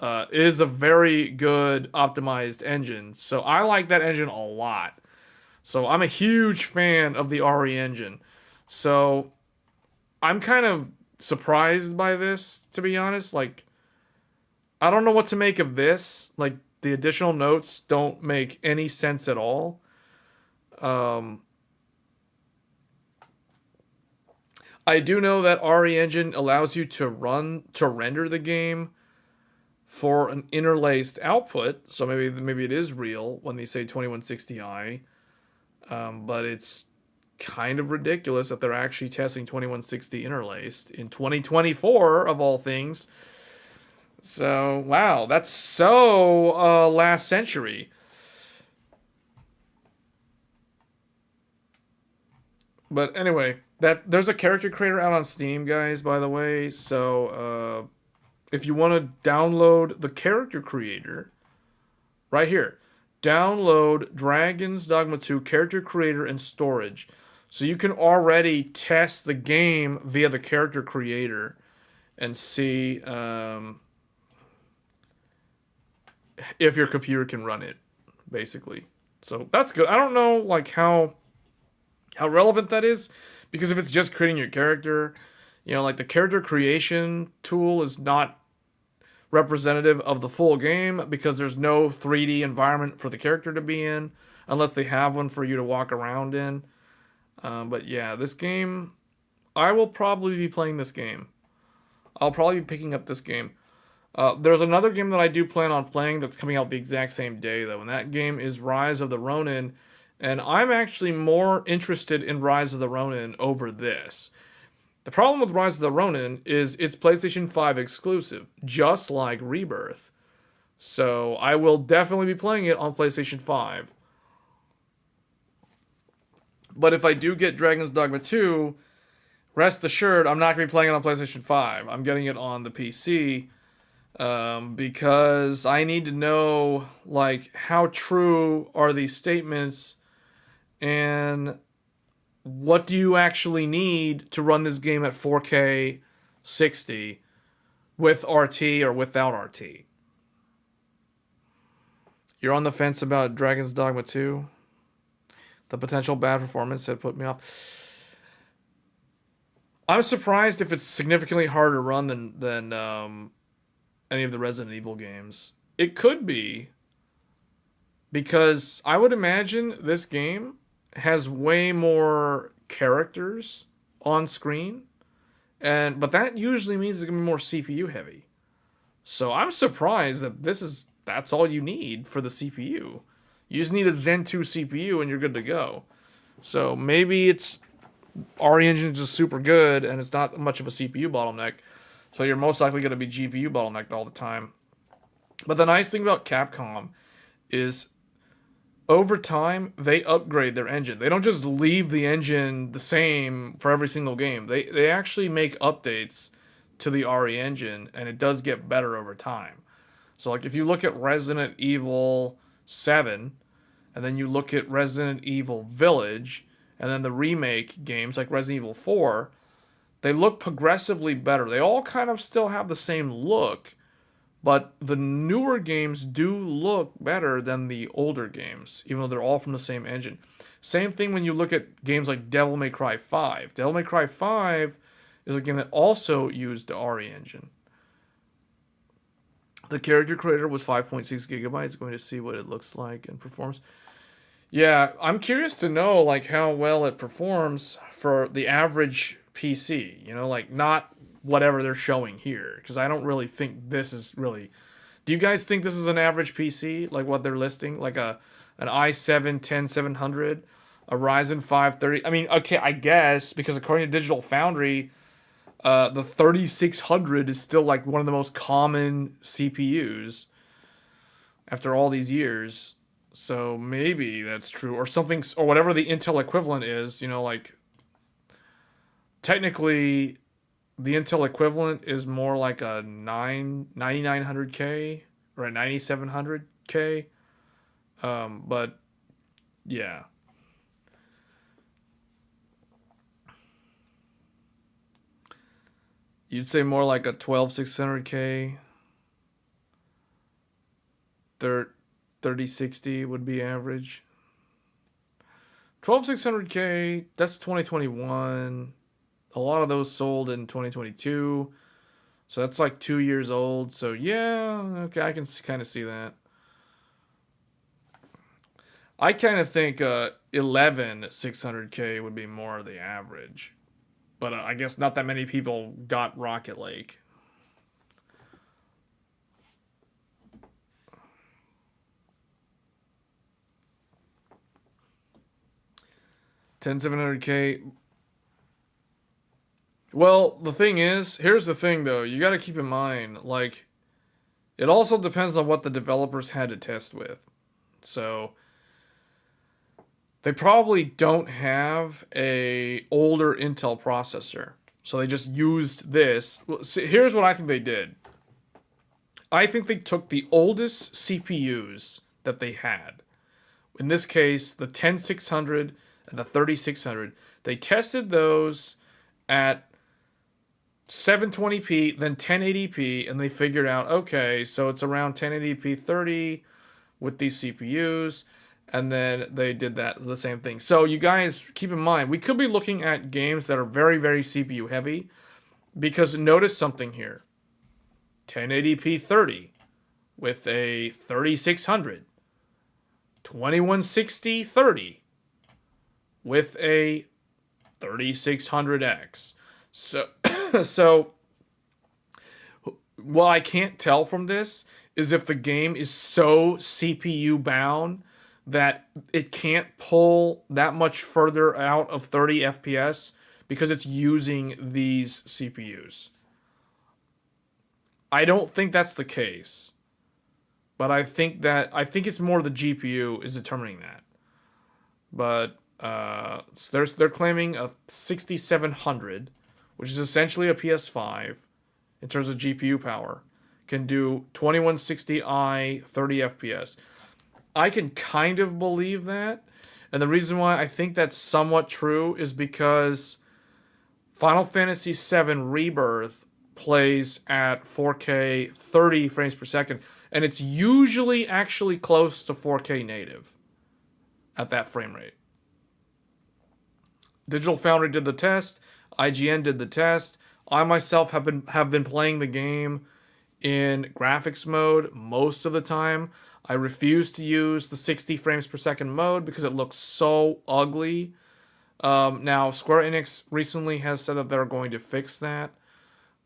It is a very good optimized engine, so I like that engine a lot. So I'm a huge fan of the RE engine. So I'm kind of surprised by this, to be honest. Like, I don't know what to make of this. Like, the additional notes don't make any sense at all. I do know that RE engine allows you to render the game for an interlaced output. So maybe it is real when they say 2160i. But it's kind of ridiculous that they're actually testing 2160 interlaced in 2024 of all things. So, wow, that's so last century. But anyway, there's a character creator out on Steam, guys, by the way. So, if you want to download the character creator, right here. Download Dragon's Dogma 2 Character Creator and Storage. So you can already test the game via the character creator and see if your computer can run it, basically. So that's good. I don't know like how relevant that is, because if it's just creating your character, like the character creation tool is not representative of the full game because there's no 3D environment for the character to be in unless they have one for you to walk around in. But yeah, this game, I will probably be playing this game. I'll probably be picking up this game. There's another game that I do plan on playing that's coming out the exact same day, though, and that game is Rise of the Ronin, and I'm actually more interested in Rise of the Ronin over this. The problem with Rise of the Ronin is it's PlayStation 5 exclusive, just like Rebirth. So I will definitely be playing it on PlayStation 5. But if I do get Dragon's Dogma 2, rest assured I'm not going to be playing it on PlayStation 5. I'm getting it on the PC because I need to know like how true are these statements and what do you actually need to run this game at 4K 60 with RT or without RT? You're on the fence about Dragon's Dogma 2? The potential bad performance had put me off. I'm surprised if it's significantly harder to run than any of the Resident Evil games. It could be, because I would imagine this game has way more characters on screen, but that usually means it's gonna be more CPU heavy. So I'm surprised that that's all you need for the CPU. You just need a Zen 2 CPU and you're good to go. So maybe it's RE engine is just super good and it's not much of a CPU bottleneck. So you're most likely going to be GPU bottlenecked all the time. But the nice thing about Capcom is over time, they upgrade their engine. They don't just leave the engine the same for every single game. They actually make updates to the RE engine, and it does get better over time. So like if you look at Resident Evil 7, and then you look at Resident Evil Village, and then the remake games like Resident Evil 4, they look progressively better. They all kind of still have the same look, But the newer games do look better than the older games, even though they're all from the same engine. Same thing when you look at games like Devil May Cry 5. Devil May Cry 5 is a game that also used the RE engine. The character creator was 5.6 gigabytes. Going to see what it looks like and performs. Yeah, I'm curious to know like how well it performs for the average PC. You know, like not whatever they're showing here, because I don't really think this is really. Do you guys think this is an average PC, like what they're listing, like an i7 10700, a Ryzen 5 30? I mean, okay, I guess because according to Digital Foundry, the 3600 is still like one of the most common CPUs after all these years. So maybe that's true, or something, or whatever the Intel equivalent is. You know, like technically, the Intel equivalent is more like a 9900K or a 9700K. But yeah. You'd say more like a 12600K. 3060 would be average. 12600K, that's 2021. A lot of those sold in 2022. So that's like 2 years old. So yeah, okay, I can kind of see that. I kind of think 11600K would be more the average. But I guess not that many people got Rocket Lake. $10700K. Well, the thing is, here's the thing though. You got to keep in mind, like, it also depends on what the developers had to test with. So they probably don't have a older Intel processor. So they just used this. See, here's what I think they did. I think they took the oldest CPUs that they had. In this case, the 10600 and the 3600. They tested those at 720p, then 1080p, and they figured out, okay, so it's around 1080p 30 with these CPUs. And then they did the same thing. So you guys keep in mind, we could be looking at games that are very, very CPU heavy, because notice something here. 1080p 30 with a 3600. 2160 30 with a 3600X. So what I can't tell from this is if the game is so CPU bound that it can't pull that much further out of 30 FPS because it's using these CPUs. I don't think that's the case, but I think it's more the GPU is determining that. But they're claiming a 6700, which is essentially a PS5 in terms of GPU power, can do 2160i 30 FPS. I can kind of believe that. And the reason why I think that's somewhat true is because Final Fantasy VII Rebirth plays at 4K 30 frames per second. And it's usually actually close to 4K native at that frame rate. Digital Foundry did the test. IGN did the test. I myself have been playing the game in graphics mode most of the time. I refuse to use the 60 frames per second mode because it looks so ugly. Now, Square Enix recently has said that they're going to fix that,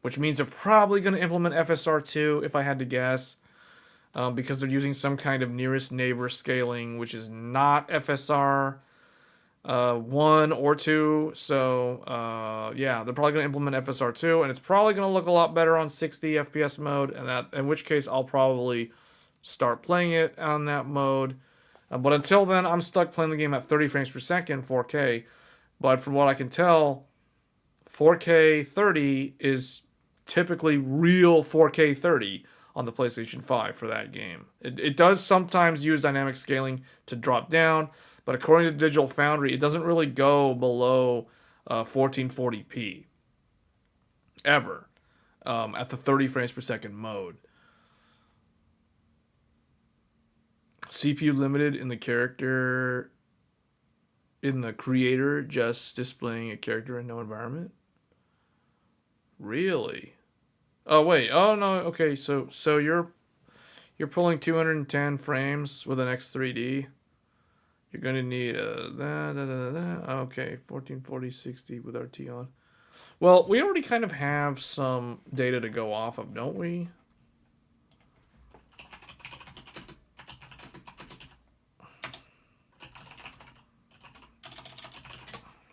which means they're probably going to implement FSR2, if I had to guess, because they're using some kind of nearest neighbor scaling, which is not FSR 1 or 2. So, yeah, they're probably going to implement FSR2, and it's probably going to look a lot better on 60 FPS mode, and that, in which case I'll probably start playing it on that mode. But until then, I'm stuck playing the game at 30 frames per second, 4K. But from what I can tell, 4K 30 is typically real 4K 30 on the PlayStation 5 for that game. It does sometimes use dynamic scaling to drop down, but according to Digital Foundry, it doesn't really go below 1440p ever at the 30 frames per second mode. CPU limited in the character, in the creator, just displaying a character and no environment? Really? Oh wait. Oh no. Okay. So you're pulling 210 frames with an X3D. You're gonna need a okay, 1440 60 with RT on. Well, we already kind of have some data to go off of, don't we?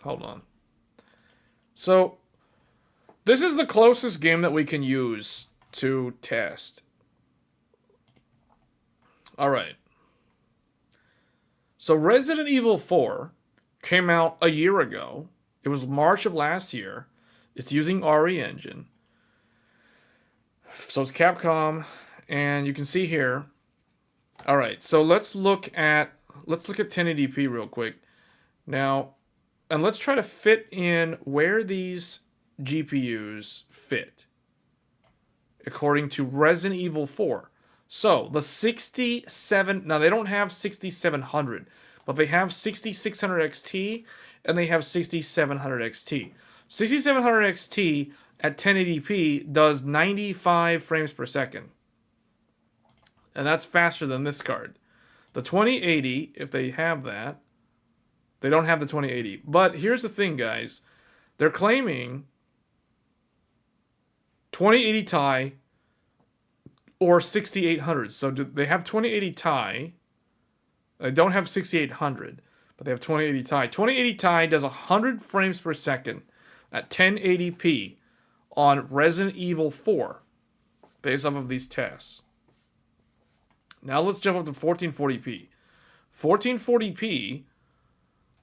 Hold on. So this is the closest game that we can use to test. All right. So Resident Evil 4 came out a year ago. It was March of last year. It's using RE Engine. So it's Capcom, and you can see here. All right. So let's look at 1080p real quick. Now, and let's try to fit in where these GPUs fit according to Resident Evil 4. So the 67, now they don't have 6700, but they have 6600 XT and they have 6700 XT. 6700 XT at 1080p does 95 frames per second. And that's faster than this card. The 2080, if they have that, they don't have the 2080. But here's the thing, guys. They're claiming 2080 Ti or 6800. So they have 2080 Ti. They don't have 6800, but they have 2080 Ti. 2080 Ti does 100 frames per second at 1080p on Resident Evil 4 based off of these tests. Now let's jump up to 1440p. 1440p,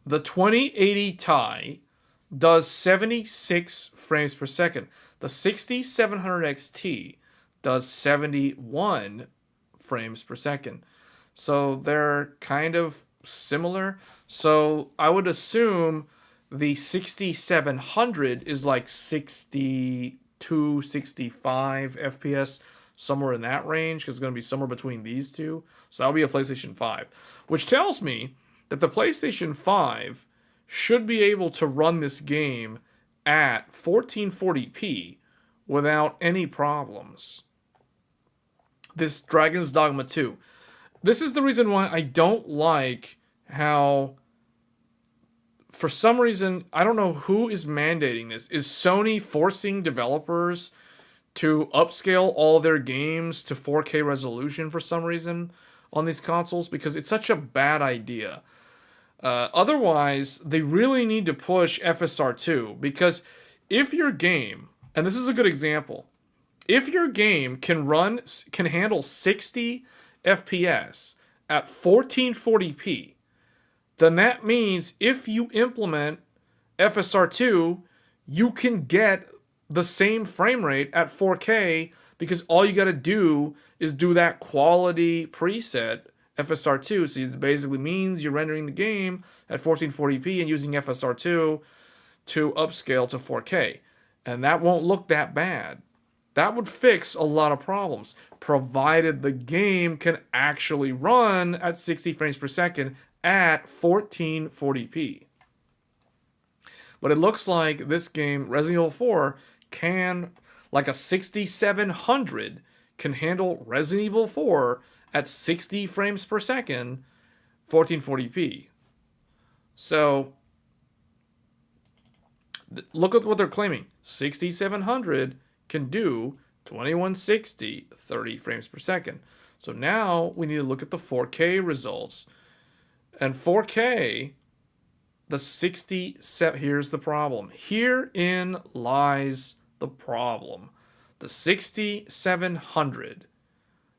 the 2080 Ti does 76 frames per second. The 6700 XT does 71 frames per second. So they're kind of similar. So I would assume the 6700 is like 62, 65 FPS, somewhere in that range, because it's going to be somewhere between these two. So that'll be a PlayStation 5, which tells me that the PlayStation 5 should be able to run this game at 1440p without any problems. This Dragon's Dogma 2. This is the reason why I don't like how, for some reason, I don't know who is mandating this. Is Sony forcing developers to upscale all their games to 4K resolution for some reason on these consoles? Because it's such a bad idea. Otherwise, they really need to push FSR2, because if your game, and this is a good example, if your game can handle 60 FPS at 1440p, then that means if you implement FSR2, you can get the same frame rate at 4K, because all you got to do is do that quality preset FSR2. So it basically means you're rendering the game at 1440p and using FSR2 to upscale to 4K. And that won't look that bad. That would fix a lot of problems, provided the game can actually run at 60 frames per second at 1440p. But it looks like this game, Resident Evil 4, can, like a 6700, can handle Resident Evil 4 at 60 frames per second, 1440p. So, look at what they're claiming. 6700 can do 2160, 30 frames per second. So now we need to look at the 4K results. And 4K, the 67, here's the problem. Herein lies the problem. The 6700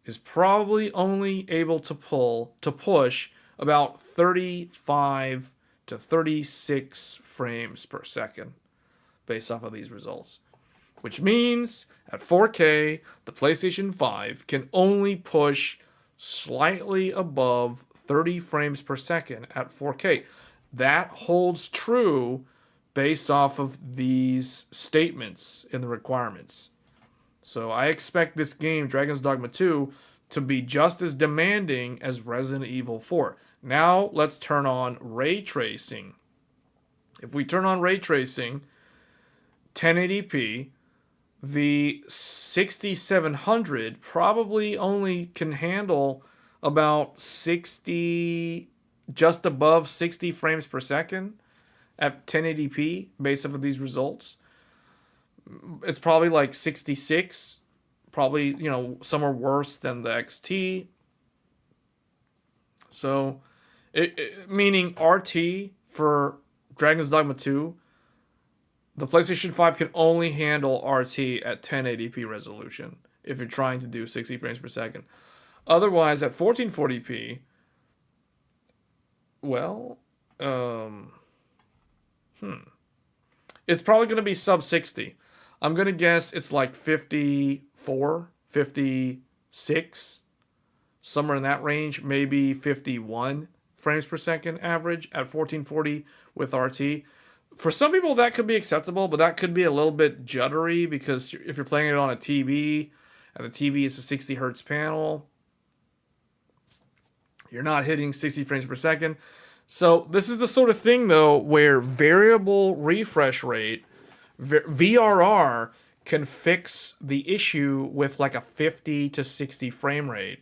is probably only able to push about 35 to 36 frames per second based off of these results. Which means at 4K, the PlayStation 5 can only push slightly above 30 frames per second at 4K. That holds true based off of these statements in the requirements. So I expect this game, Dragon's Dogma 2, to be just as demanding as Resident Evil 4. Now let's turn on ray tracing. If we turn on ray tracing, 1080p, the 6700 probably only can handle about 60, just above 60 frames per second at 1080p based off of these results. It's probably like 66, probably, somewhere worse than the XT. So, meaning RT for Dragon's Dogma 2, the PlayStation 5 can only handle RT at 1080p resolution if you're trying to do 60 frames per second. Otherwise, at 1440p, well, it's probably going to be sub 60. I'm going to guess it's like 54, 56, somewhere in that range, maybe 51 frames per second average at 1440 with RT. For some people, that could be acceptable, but that could be a little bit juddery because if you're playing it on a TV and the TV is a 60 hertz panel, you're not hitting 60 frames per second. So this is the sort of thing, though, where variable refresh rate, VRR, can fix the issue with like a 50 to 60 frame rate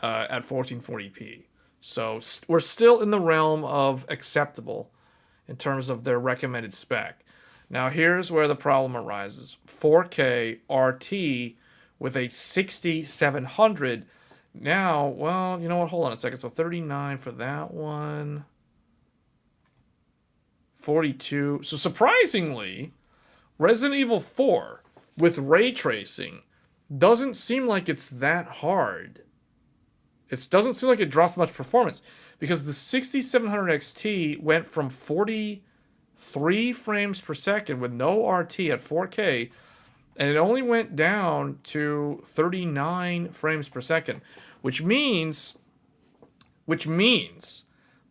at 1440p. So we're still in the realm of acceptable in terms of their recommended spec. Now here's where the problem arises. 4K RT with a 6700. Now, well, you know what? Hold on a second. So 39 for that one. 42. So surprisingly, Resident Evil 4 with ray tracing doesn't seem like it's that hard. It doesn't seem like it drops much performance because the 6700 XT went from 43 frames per second with no RT at 4K, and it only went down to 39 frames per second, which means the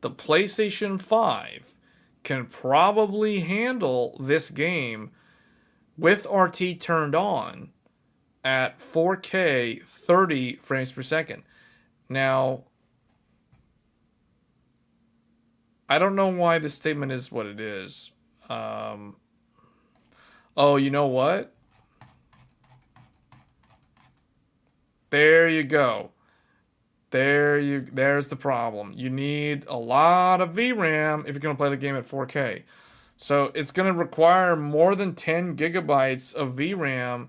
PlayStation 5 can probably handle this game with RT turned on at 4K 30 frames per second. Now, I don't know why this statement is what it is. Oh, you know what? There you go. There's the problem. You need a lot of VRAM if you're going to play the game at 4K. So it's going to require more than 10 gigabytes of VRAM.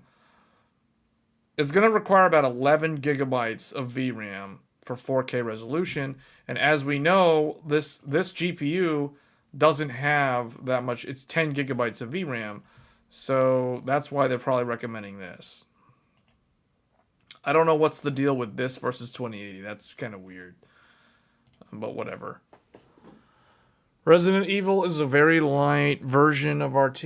It's going to require about 11 gigabytes of VRAM for 4K resolution. And as we know, this GPU doesn't have that much. It's 10 gigabytes of VRAM. So that's why they're probably recommending this. I don't know what's the deal with this versus 2080. That's kind of weird. But whatever. Resident Evil is a very light version of RT.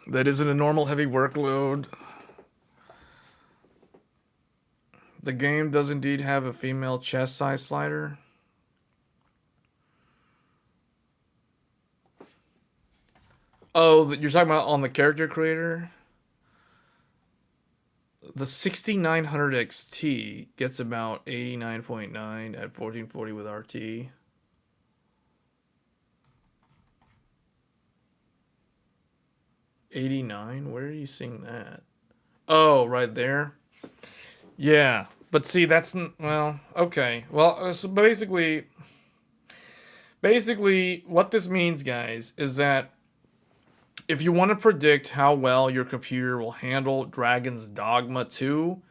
That isn't a normal heavy workload. The game does indeed have a female chest size slider. Oh, you're talking about on the character creator? The 6900 XT gets about 89.9 at 1440 with RT. $89? Where are you seeing that? Oh, right there. Yeah, but see, that's well, okay. Well, so basically, what this means, guys, is that if you want to predict how well your computer will handle Dragon's Dogma 2,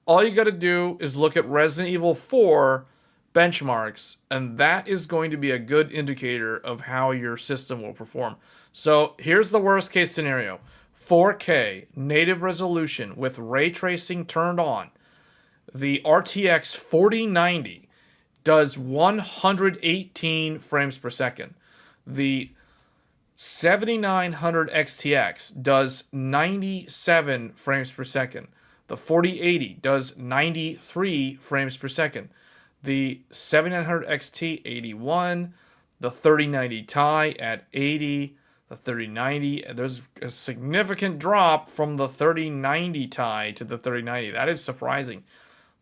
all you got to do is look at Resident Evil 4 benchmarks, and that is going to be a good indicator of how your system will perform. So here's the worst case scenario. 4K native resolution with ray tracing turned on. The RTX 4090 does 118 frames per second. The 7900 XTX does 97 frames per second. The 4080 does 93 frames per second. The 7900 XT 81, the 3090 Ti at 80, The 3090, there's a significant drop from the 3090 Ti to the 3090. That is surprising.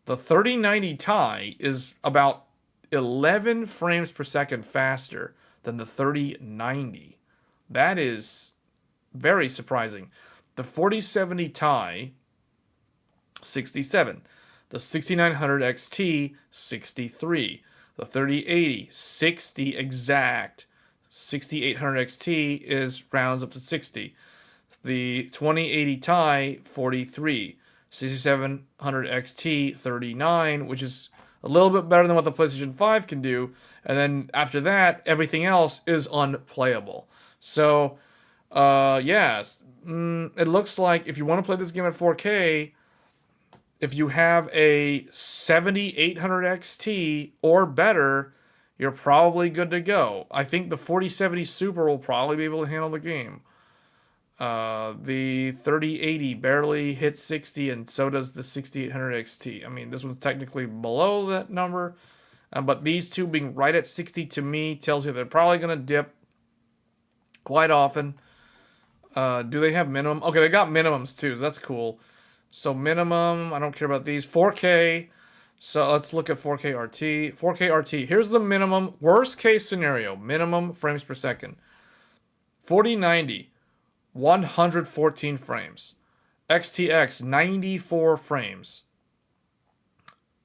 The 3090 Ti is about 11 frames per second faster than the 3090. That is very surprising. The 4070 Ti, 67. The 6900 XT, 63. The 3080, 60 exact. 6800 XT is rounds up to 60. The 2080 Ti, 43. 6700 XT, 39, which is a little bit better than what the PlayStation 5 can do. And then after that, everything else is unplayable. So, yeah, it looks like if you want to play this game at 4K, if you have a 7800 XT or better, you're probably good to go. I think the 4070 Super will probably be able to handle the game. The 3080 barely hits 60, and so does the 6800 XT. I mean, this one's technically below that number, but these two being right at 60 to me tells you they're probably going to dip quite often. Do they have minimum? Okay, they got minimums too, so that's cool. So minimum, I don't care about these. 4K. So let's look at 4K RT. 4K RT. Here's the minimum, worst case scenario, minimum frames per second. 4090, 114 frames. XTX, 94 frames.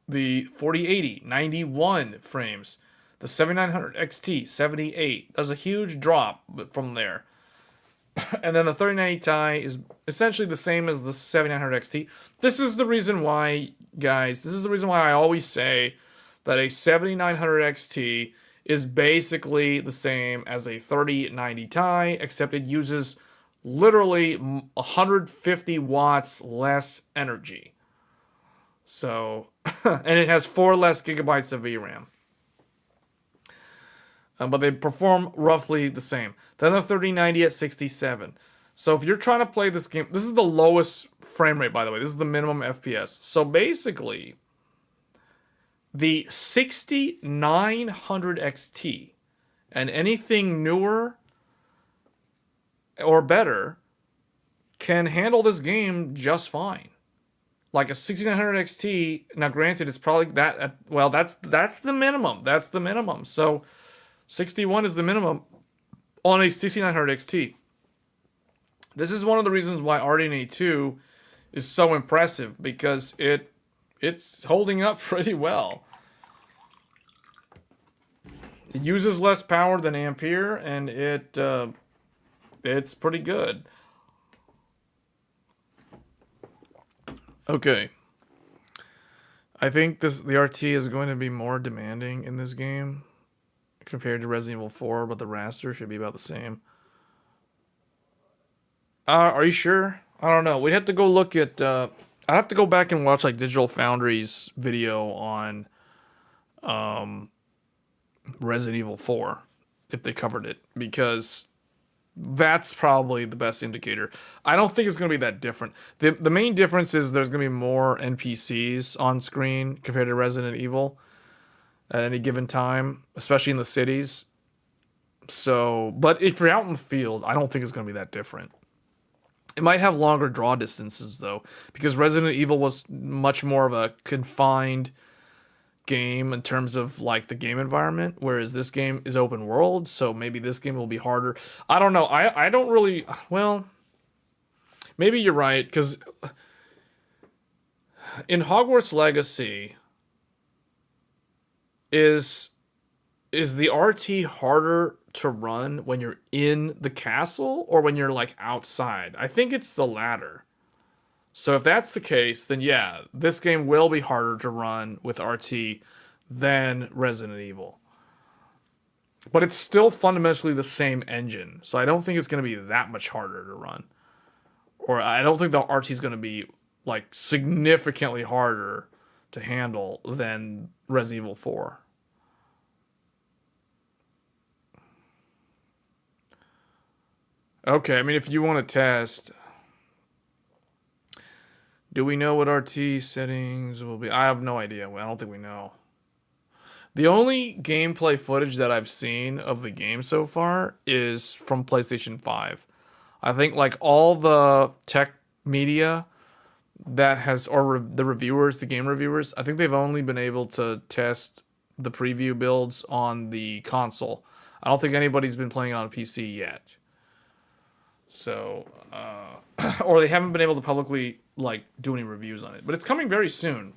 The 4080, 91 frames. The 7900 XT, 78. There's a huge drop from there. And then the 3090 Ti is essentially the same as the 7900 XT. This is the reason why, guys, this is the reason why I always say that a 7900 XT is basically the same as a 3090 Ti, except it uses literally 150 watts less energy. So, and it has 4 less gigabytes of VRAM. But they perform roughly the same. Then the 3090 at 67. So if you're trying to play this game, this is the lowest frame rate, by the way. This is the minimum FPS. So basically, the 6900 XT and anything newer or better can handle this game just fine. Like a 6900 XT, now granted, it's probably that, well, that's the minimum. That's the minimum. So 61 is the minimum on a 6900 XT. This is one of the reasons why RDNA 2 is so impressive, because it's holding up pretty well. It uses less power than Ampere, and it's pretty good. Okay. I think the RT is going to be more demanding in this game compared to Resident Evil 4, but the raster should be about the same. Are you sure? I don't know. We'd have to go look at... I'd have to go back and watch like Digital Foundry's video on Resident Evil 4, if they covered it, because that's probably the best indicator. I don't think it's going to be that different. The main difference is there's going to be more NPCs on screen compared to Resident Evil at any given time, especially in the cities. So, but if you're out in the field, I don't think it's going to be that different. It might have longer draw distances, though, because Resident Evil was much more of a confined game in terms of like the game environment, whereas this game is open world, so maybe this game will be harder. I don't know. I don't really... Well, maybe you're right, because in Hogwarts Legacy... Is the RT harder to run when you're in the castle or when you're like outside? I think it's the latter. So if that's the case, then yeah, this game will be harder to run with RT than Resident Evil. But it's still fundamentally the same engine, so I don't think it's going to be that much harder to run. Or I don't think the RT is going to be like significantly harder to handle than Resident Evil 4. Okay, I mean, if you want to test, do we know what RT settings will be? I have no idea. I don't think we know. The only gameplay footage that I've seen of the game so far is from PlayStation 5. I think like all the tech media that has, or the reviewers, the game reviewers, I think they've only been able to test the preview builds on the console. I don't think anybody's been playing on a PC yet. So, or they haven't been able to publicly like do any reviews on it. But it's coming very soon.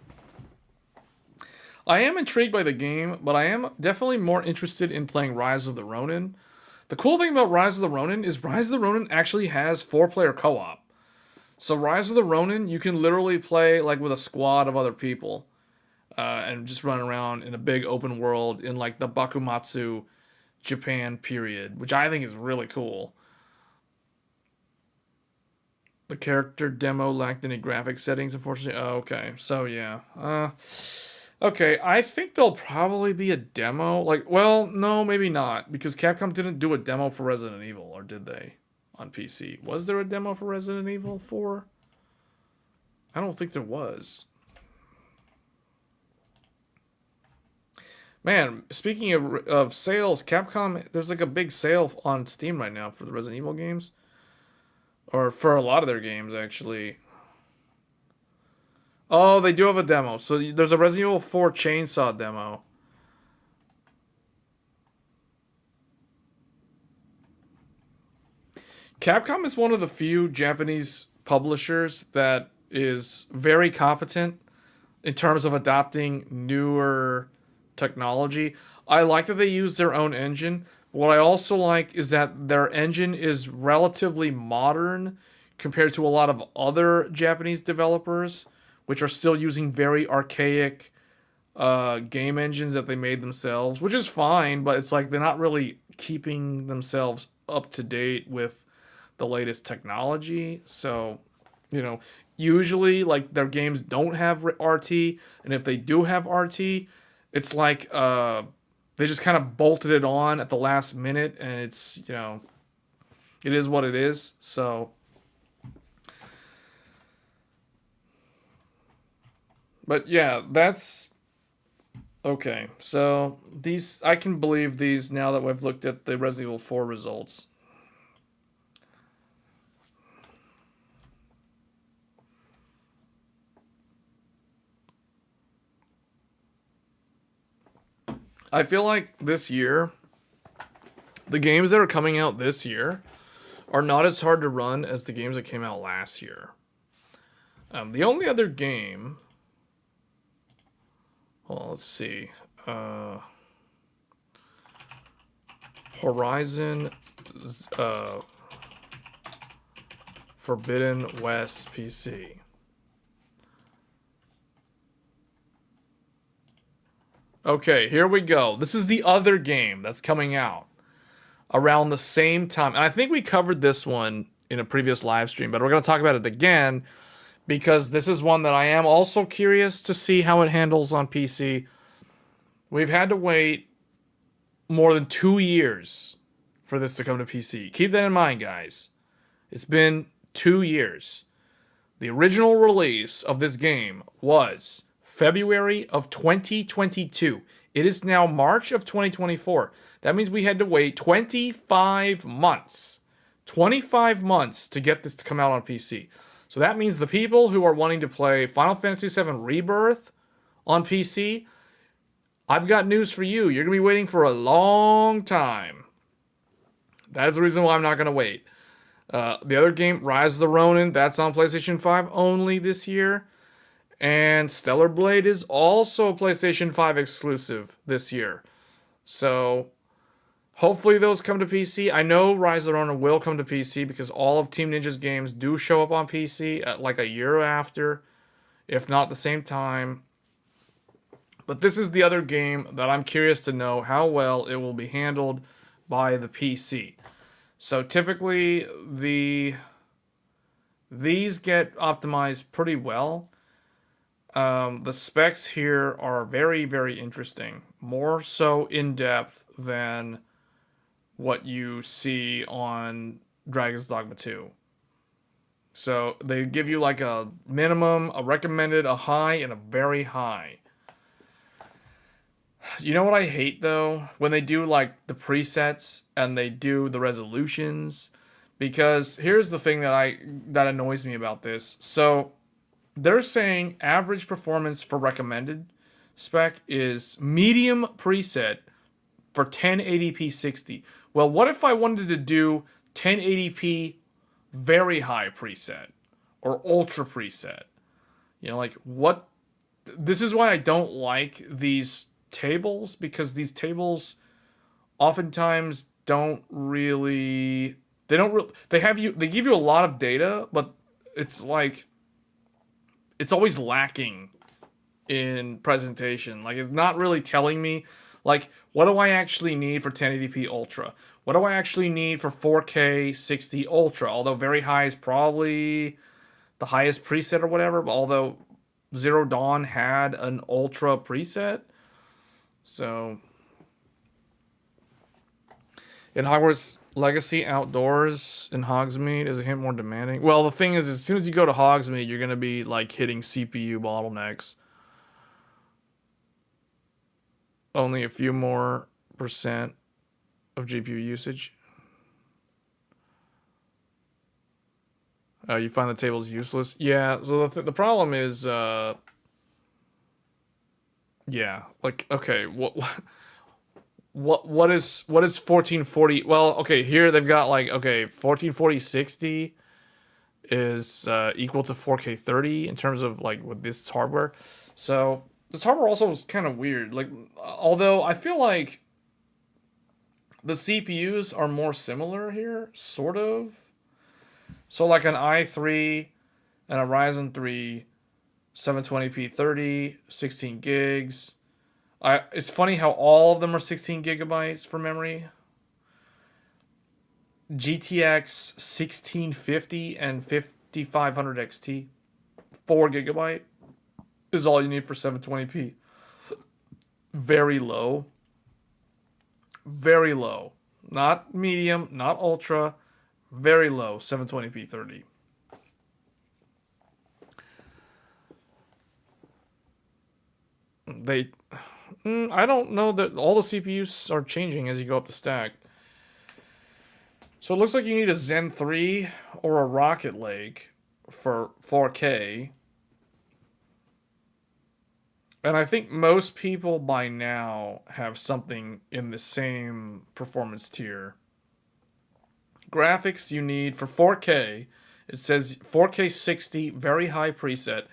I am intrigued by the game, but I am definitely more interested in playing Rise of the Ronin. The cool thing about Rise of the Ronin is Rise of the Ronin actually has 4-player co-op. So Rise of the Ronin, you can literally play like with a squad of other people, and just run around in a big open world in like the Bakumatsu Japan period, which I think is really cool. The character demo lacked any graphic settings, unfortunately. Oh, okay. So yeah. Okay, I think there'll probably be a demo. Like, well, no, maybe not, because Capcom didn't do a demo for Resident Evil, or did they? On PC. Was there a demo for Resident Evil 4? I don't think there was. Man, speaking of sales, Capcom, there's like a big sale on Steam right now for the Resident Evil games. Or for a lot of their games, actually. Oh, they do have a demo. So there's a Resident Evil 4 Chainsaw demo. Capcom is one of the few Japanese publishers that is very competent in terms of adopting newer technology. I like that they use their own engine. What I also like is that their engine is relatively modern compared to a lot of other Japanese developers, which are still using very archaic game engines that they made themselves, which is fine, but it's like they're not really keeping themselves up to date with the latest technology. So, usually like their games don't have RT, and if they do have RT, it's like they just kind of bolted it on at the last minute, and it's, it is what it is. So, but yeah, that's okay. So these, I can believe these now that we've looked at the Resident Evil 4 results. I feel like this year, the games that are coming out this year are not as hard to run as the games that came out last year. The only other game... Well, let's see. Horizon Forbidden West PC. Okay, here we go. This is the other game that's coming out around the same time. And I think we covered this one in a previous live stream, but we're going to talk about it again because this is one that I am also curious to see how it handles on PC. We've had to wait more than 2 years for this to come to PC. Keep that in mind, guys. It's been 2 years. The original release of this game was February of 2022. It is now March of 2024. That means we had to wait 25 months. 25 months to get this to come out on PC. So that means the people who are wanting to play Final Fantasy VII Rebirth on PC, I've got news for you. You're going to be waiting for a long time. That's the reason why I'm not going to wait. The other game, Rise of the Ronin, that's on PlayStation 5 only this year. And Stellar Blade is also a PlayStation 5 exclusive this year. So, hopefully those come to PC. I know Rise of the Ronin will come to PC because all of Team Ninja's games do show up on PC at like a year after, if not the same time. But this is the other game that I'm curious to know how well it will be handled by the PC. So typically these get optimized pretty well. The specs here are very, very interesting. More so in depth than what you see on Dragon's Dogma 2. So they give you like a minimum, a recommended, a high, and a very high. You know what I hate though? When they do like the presets and they do the resolutions. Because here's the thing that annoys me about this. So they're saying average performance for recommended spec is medium preset for 1080p 60. Well, what if I wanted to do 1080p very high preset or ultra preset? You know, like what? This is why I don't like these tables, because these tables oftentimes don't really, they give you a lot of data, but it's like it's always lacking in presentation. Like it's not really telling me like what do I actually need for 1080p ultra? What do I actually need for 4K 60 ultra? Although very high is probably the highest preset or whatever, but although Zero Dawn had an ultra preset. So in Hogwarts Legacy Outdoors in Hogsmeade is a hint more demanding. Well, the thing is, as soon as you go to Hogsmeade, you're gonna be like hitting CPU bottlenecks. Only a few more percent of GPU usage. You find the tables useless. Yeah. So the problem is, yeah. Like, okay, what is 1440? Well, okay, here they've got like, okay, 1440 60 is equal to 4K 30 in terms of like with this hardware. So this hardware also is kind of weird. Like, although I feel like the CPUs are more similar here, sort of. So like an i3 and a Ryzen 3, 720p 30, 16 gigs. It's funny how all of them are 16 gigabytes for memory. GTX 1650 and 5500 XT, 4 gigabyte is all you need for 720p. Very low. Very low. Not medium, not ultra. Very low. 720p 30. I don't know that all the CPUs are changing as you go up the stack. So it looks like you need a Zen 3 or a Rocket Lake for 4K. And I think most people by now have something in the same performance tier. Graphics you need for 4K. It says 4K 60, very high preset.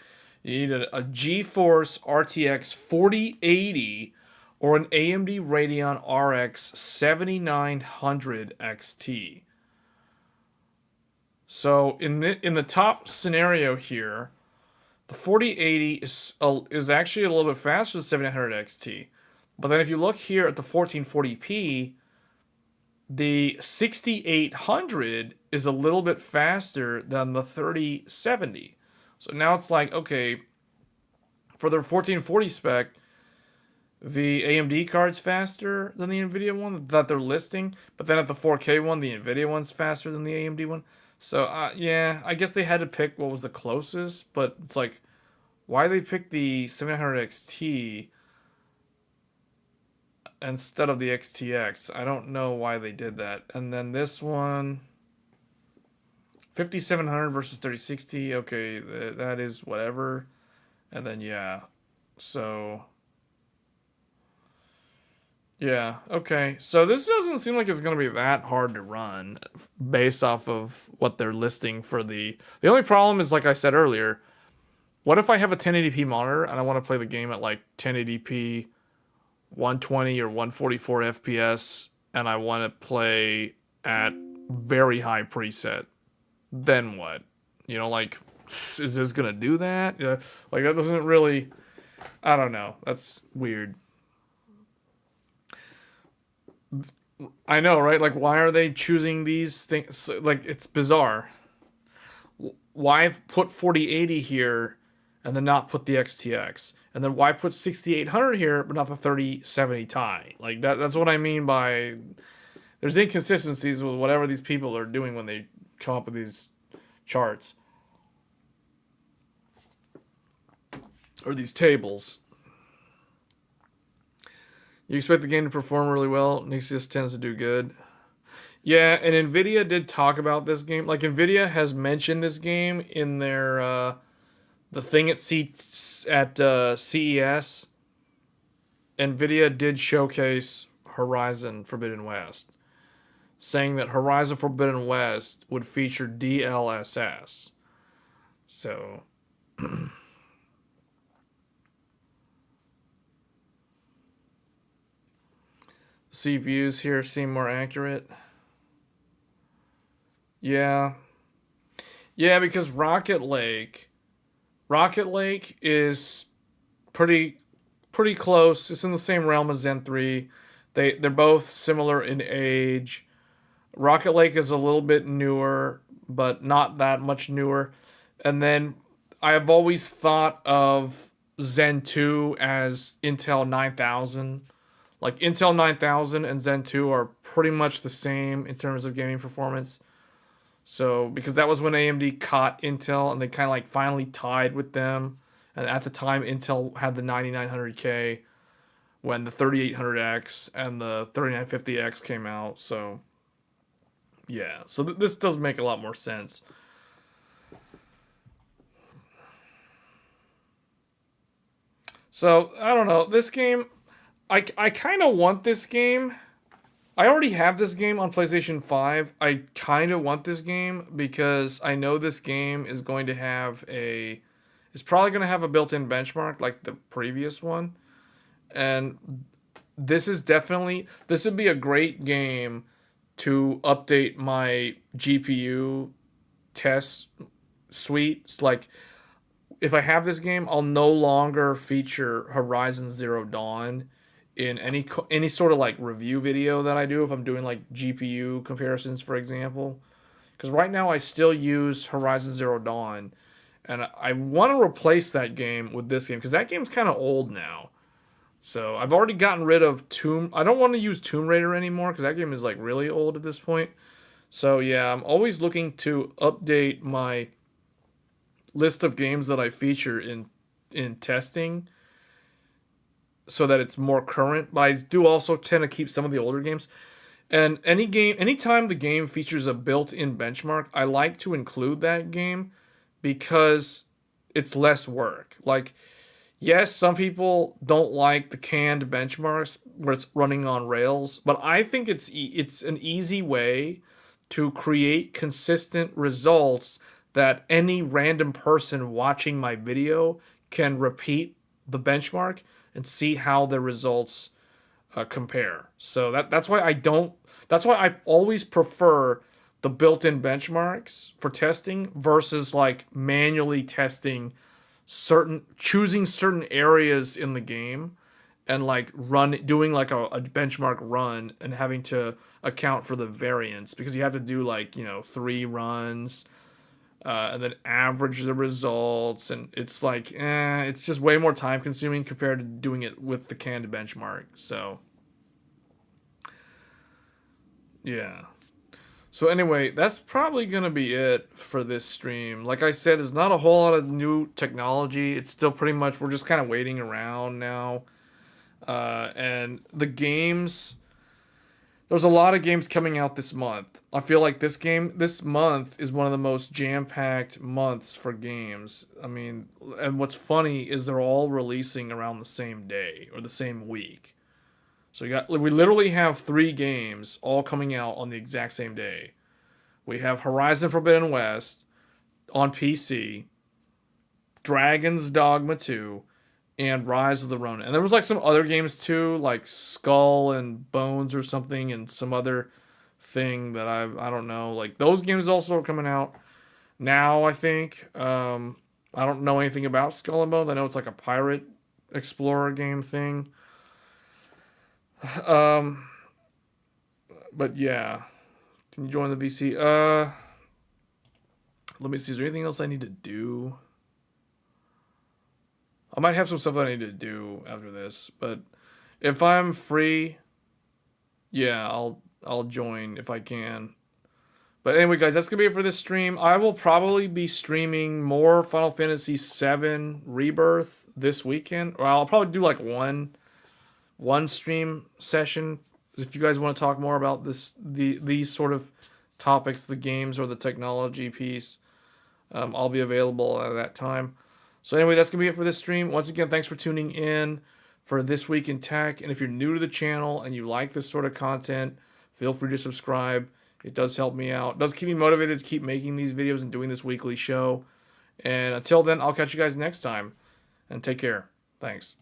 You need a GeForce RTX 4080 or an AMD Radeon RX 7900 XT. So in the top scenario here, the 4080 is actually a little bit faster than 7900 XT. But then if you look here at the 1440p, the 6800 is a little bit faster than the 3070. So now it's like, okay, for their 1440 spec, the AMD card's faster than the Nvidia one that they're listing, but then at the 4K one, the Nvidia one's faster than the AMD one. So yeah, I guess they had to pick what was the closest, but it's like, why they pick the 700 XT instead of the XTX? I don't know why they did that. And then this one, 5700 versus 3060. Okay, that is whatever. And then yeah, so yeah, okay. So this doesn't seem like it's going to be that hard to run based off of what they're listing for the only problem is, like I said earlier, what if I have a 1080p monitor and I want to play the game at like 1080p 120 or 144 FPS and I want to play at very high preset? Then what? You know, like, is this going to do that? Yeah, like that doesn't really, I don't know. That's weird. I know, right? Like, why are they choosing these things? Like, it's bizarre. Why put 4080 here and then not put the XTX? And then why put 6800 here but not the 3070 Ti? Like, that's what I mean by there's inconsistencies with whatever these people are doing when they come up with these charts or these tables. You expect the game to perform really well. Nexus tends to do good. Yeah, and Nvidia did talk about this game. Like Nvidia has mentioned this game in their the thing at CES. Nvidia did showcase Horizon Forbidden West, saying that Horizon Forbidden West would feature DLSS. So CPUs here seem more accurate. Yeah. Yeah, because Rocket Lake is pretty close. It's in the same realm as Zen 3. They're both similar in age. Rocket Lake is a little bit newer, but not that much newer. And then I've always thought of Zen 2 as Intel 9000. Like Intel 9000 and Zen 2 are pretty much the same in terms of gaming performance. So, because that was when AMD caught Intel and they kind of like finally tied with them. And at the time, Intel had the 9900K when the 3800X and the 3950X came out. So, yeah. So, this does make a lot more sense. So, I don't know. This game, I kind of want this game. I already have this game on PlayStation 5. I kind of want this game because I know this game is going to have a. It's probably going to have a built in benchmark like the previous one. And this is definitely. This would be a great game to update my GPU test suite. It's like, if I have this game, I'll no longer feature Horizon Zero Dawn in any sort of like review video that I do if I'm doing like GPU comparisons, for example. Because right now I still use Horizon Zero Dawn, and I want to replace that game with this game because that game's kind of old now. So I've already gotten rid of Tomb. I don't want to use Tomb Raider anymore because that game is like really old at this point. So yeah, I'm always looking to update my list of games that I feature in testing so that it's more current. But I do also tend to keep some of the older games. And anytime the game features a built-in benchmark, I like to include that game because it's less work. Like, yes, some people don't like the canned benchmarks where it's running on Rails, but I think it's an easy way to create consistent results that any random person watching my video can repeat the benchmark and see how the results compare. So that's why I don't. That's why I always prefer the built-in benchmarks for testing versus like manually testing choosing certain areas in the game and like doing like a benchmark run and having to account for the variance because you have to do like 3 runs and then average the results, and it's like it's just way more time consuming compared to doing it with the canned benchmark. So yeah. So anyway, that's probably gonna be it for this stream. Like I said, there's not a whole lot of new technology. It's still pretty much we're just kind of waiting around now, and the games. There's a lot of games coming out this month. I feel like this month is one of the most jam-packed months for games. I mean, and what's funny is they're all releasing around the same day or the same week. So we literally have 3 games all coming out on the exact same day. We have Horizon Forbidden West on PC, Dragon's Dogma 2, and Rise of the Ronin. And there was like some other games too, like Skull and Bones or something, and some other thing that I don't know. Like those games also are coming out now, I think. I don't know anything about Skull and Bones. I know it's like a pirate explorer game thing. But yeah. Can you join the VC? Let me see. Is there anything else I need to do? I might have some stuff that I need to do after this, but if I'm free, yeah, I'll join if I can. But anyway, guys, that's gonna be it for this stream. I will probably be streaming more Final Fantasy VII Rebirth this weekend, or I'll probably do like one one stream session. If you guys want to talk more about these sort of topics, the games or the technology piece, I'll be available at that time. So anyway, that's going to be it for this stream. Once again, thanks for tuning in for This Week in Tech. And if you're new to the channel and you like this sort of content, feel free to subscribe. It does help me out. It does keep me motivated to keep making these videos and doing this weekly show. And until then, I'll catch you guys next time. And take care. Thanks.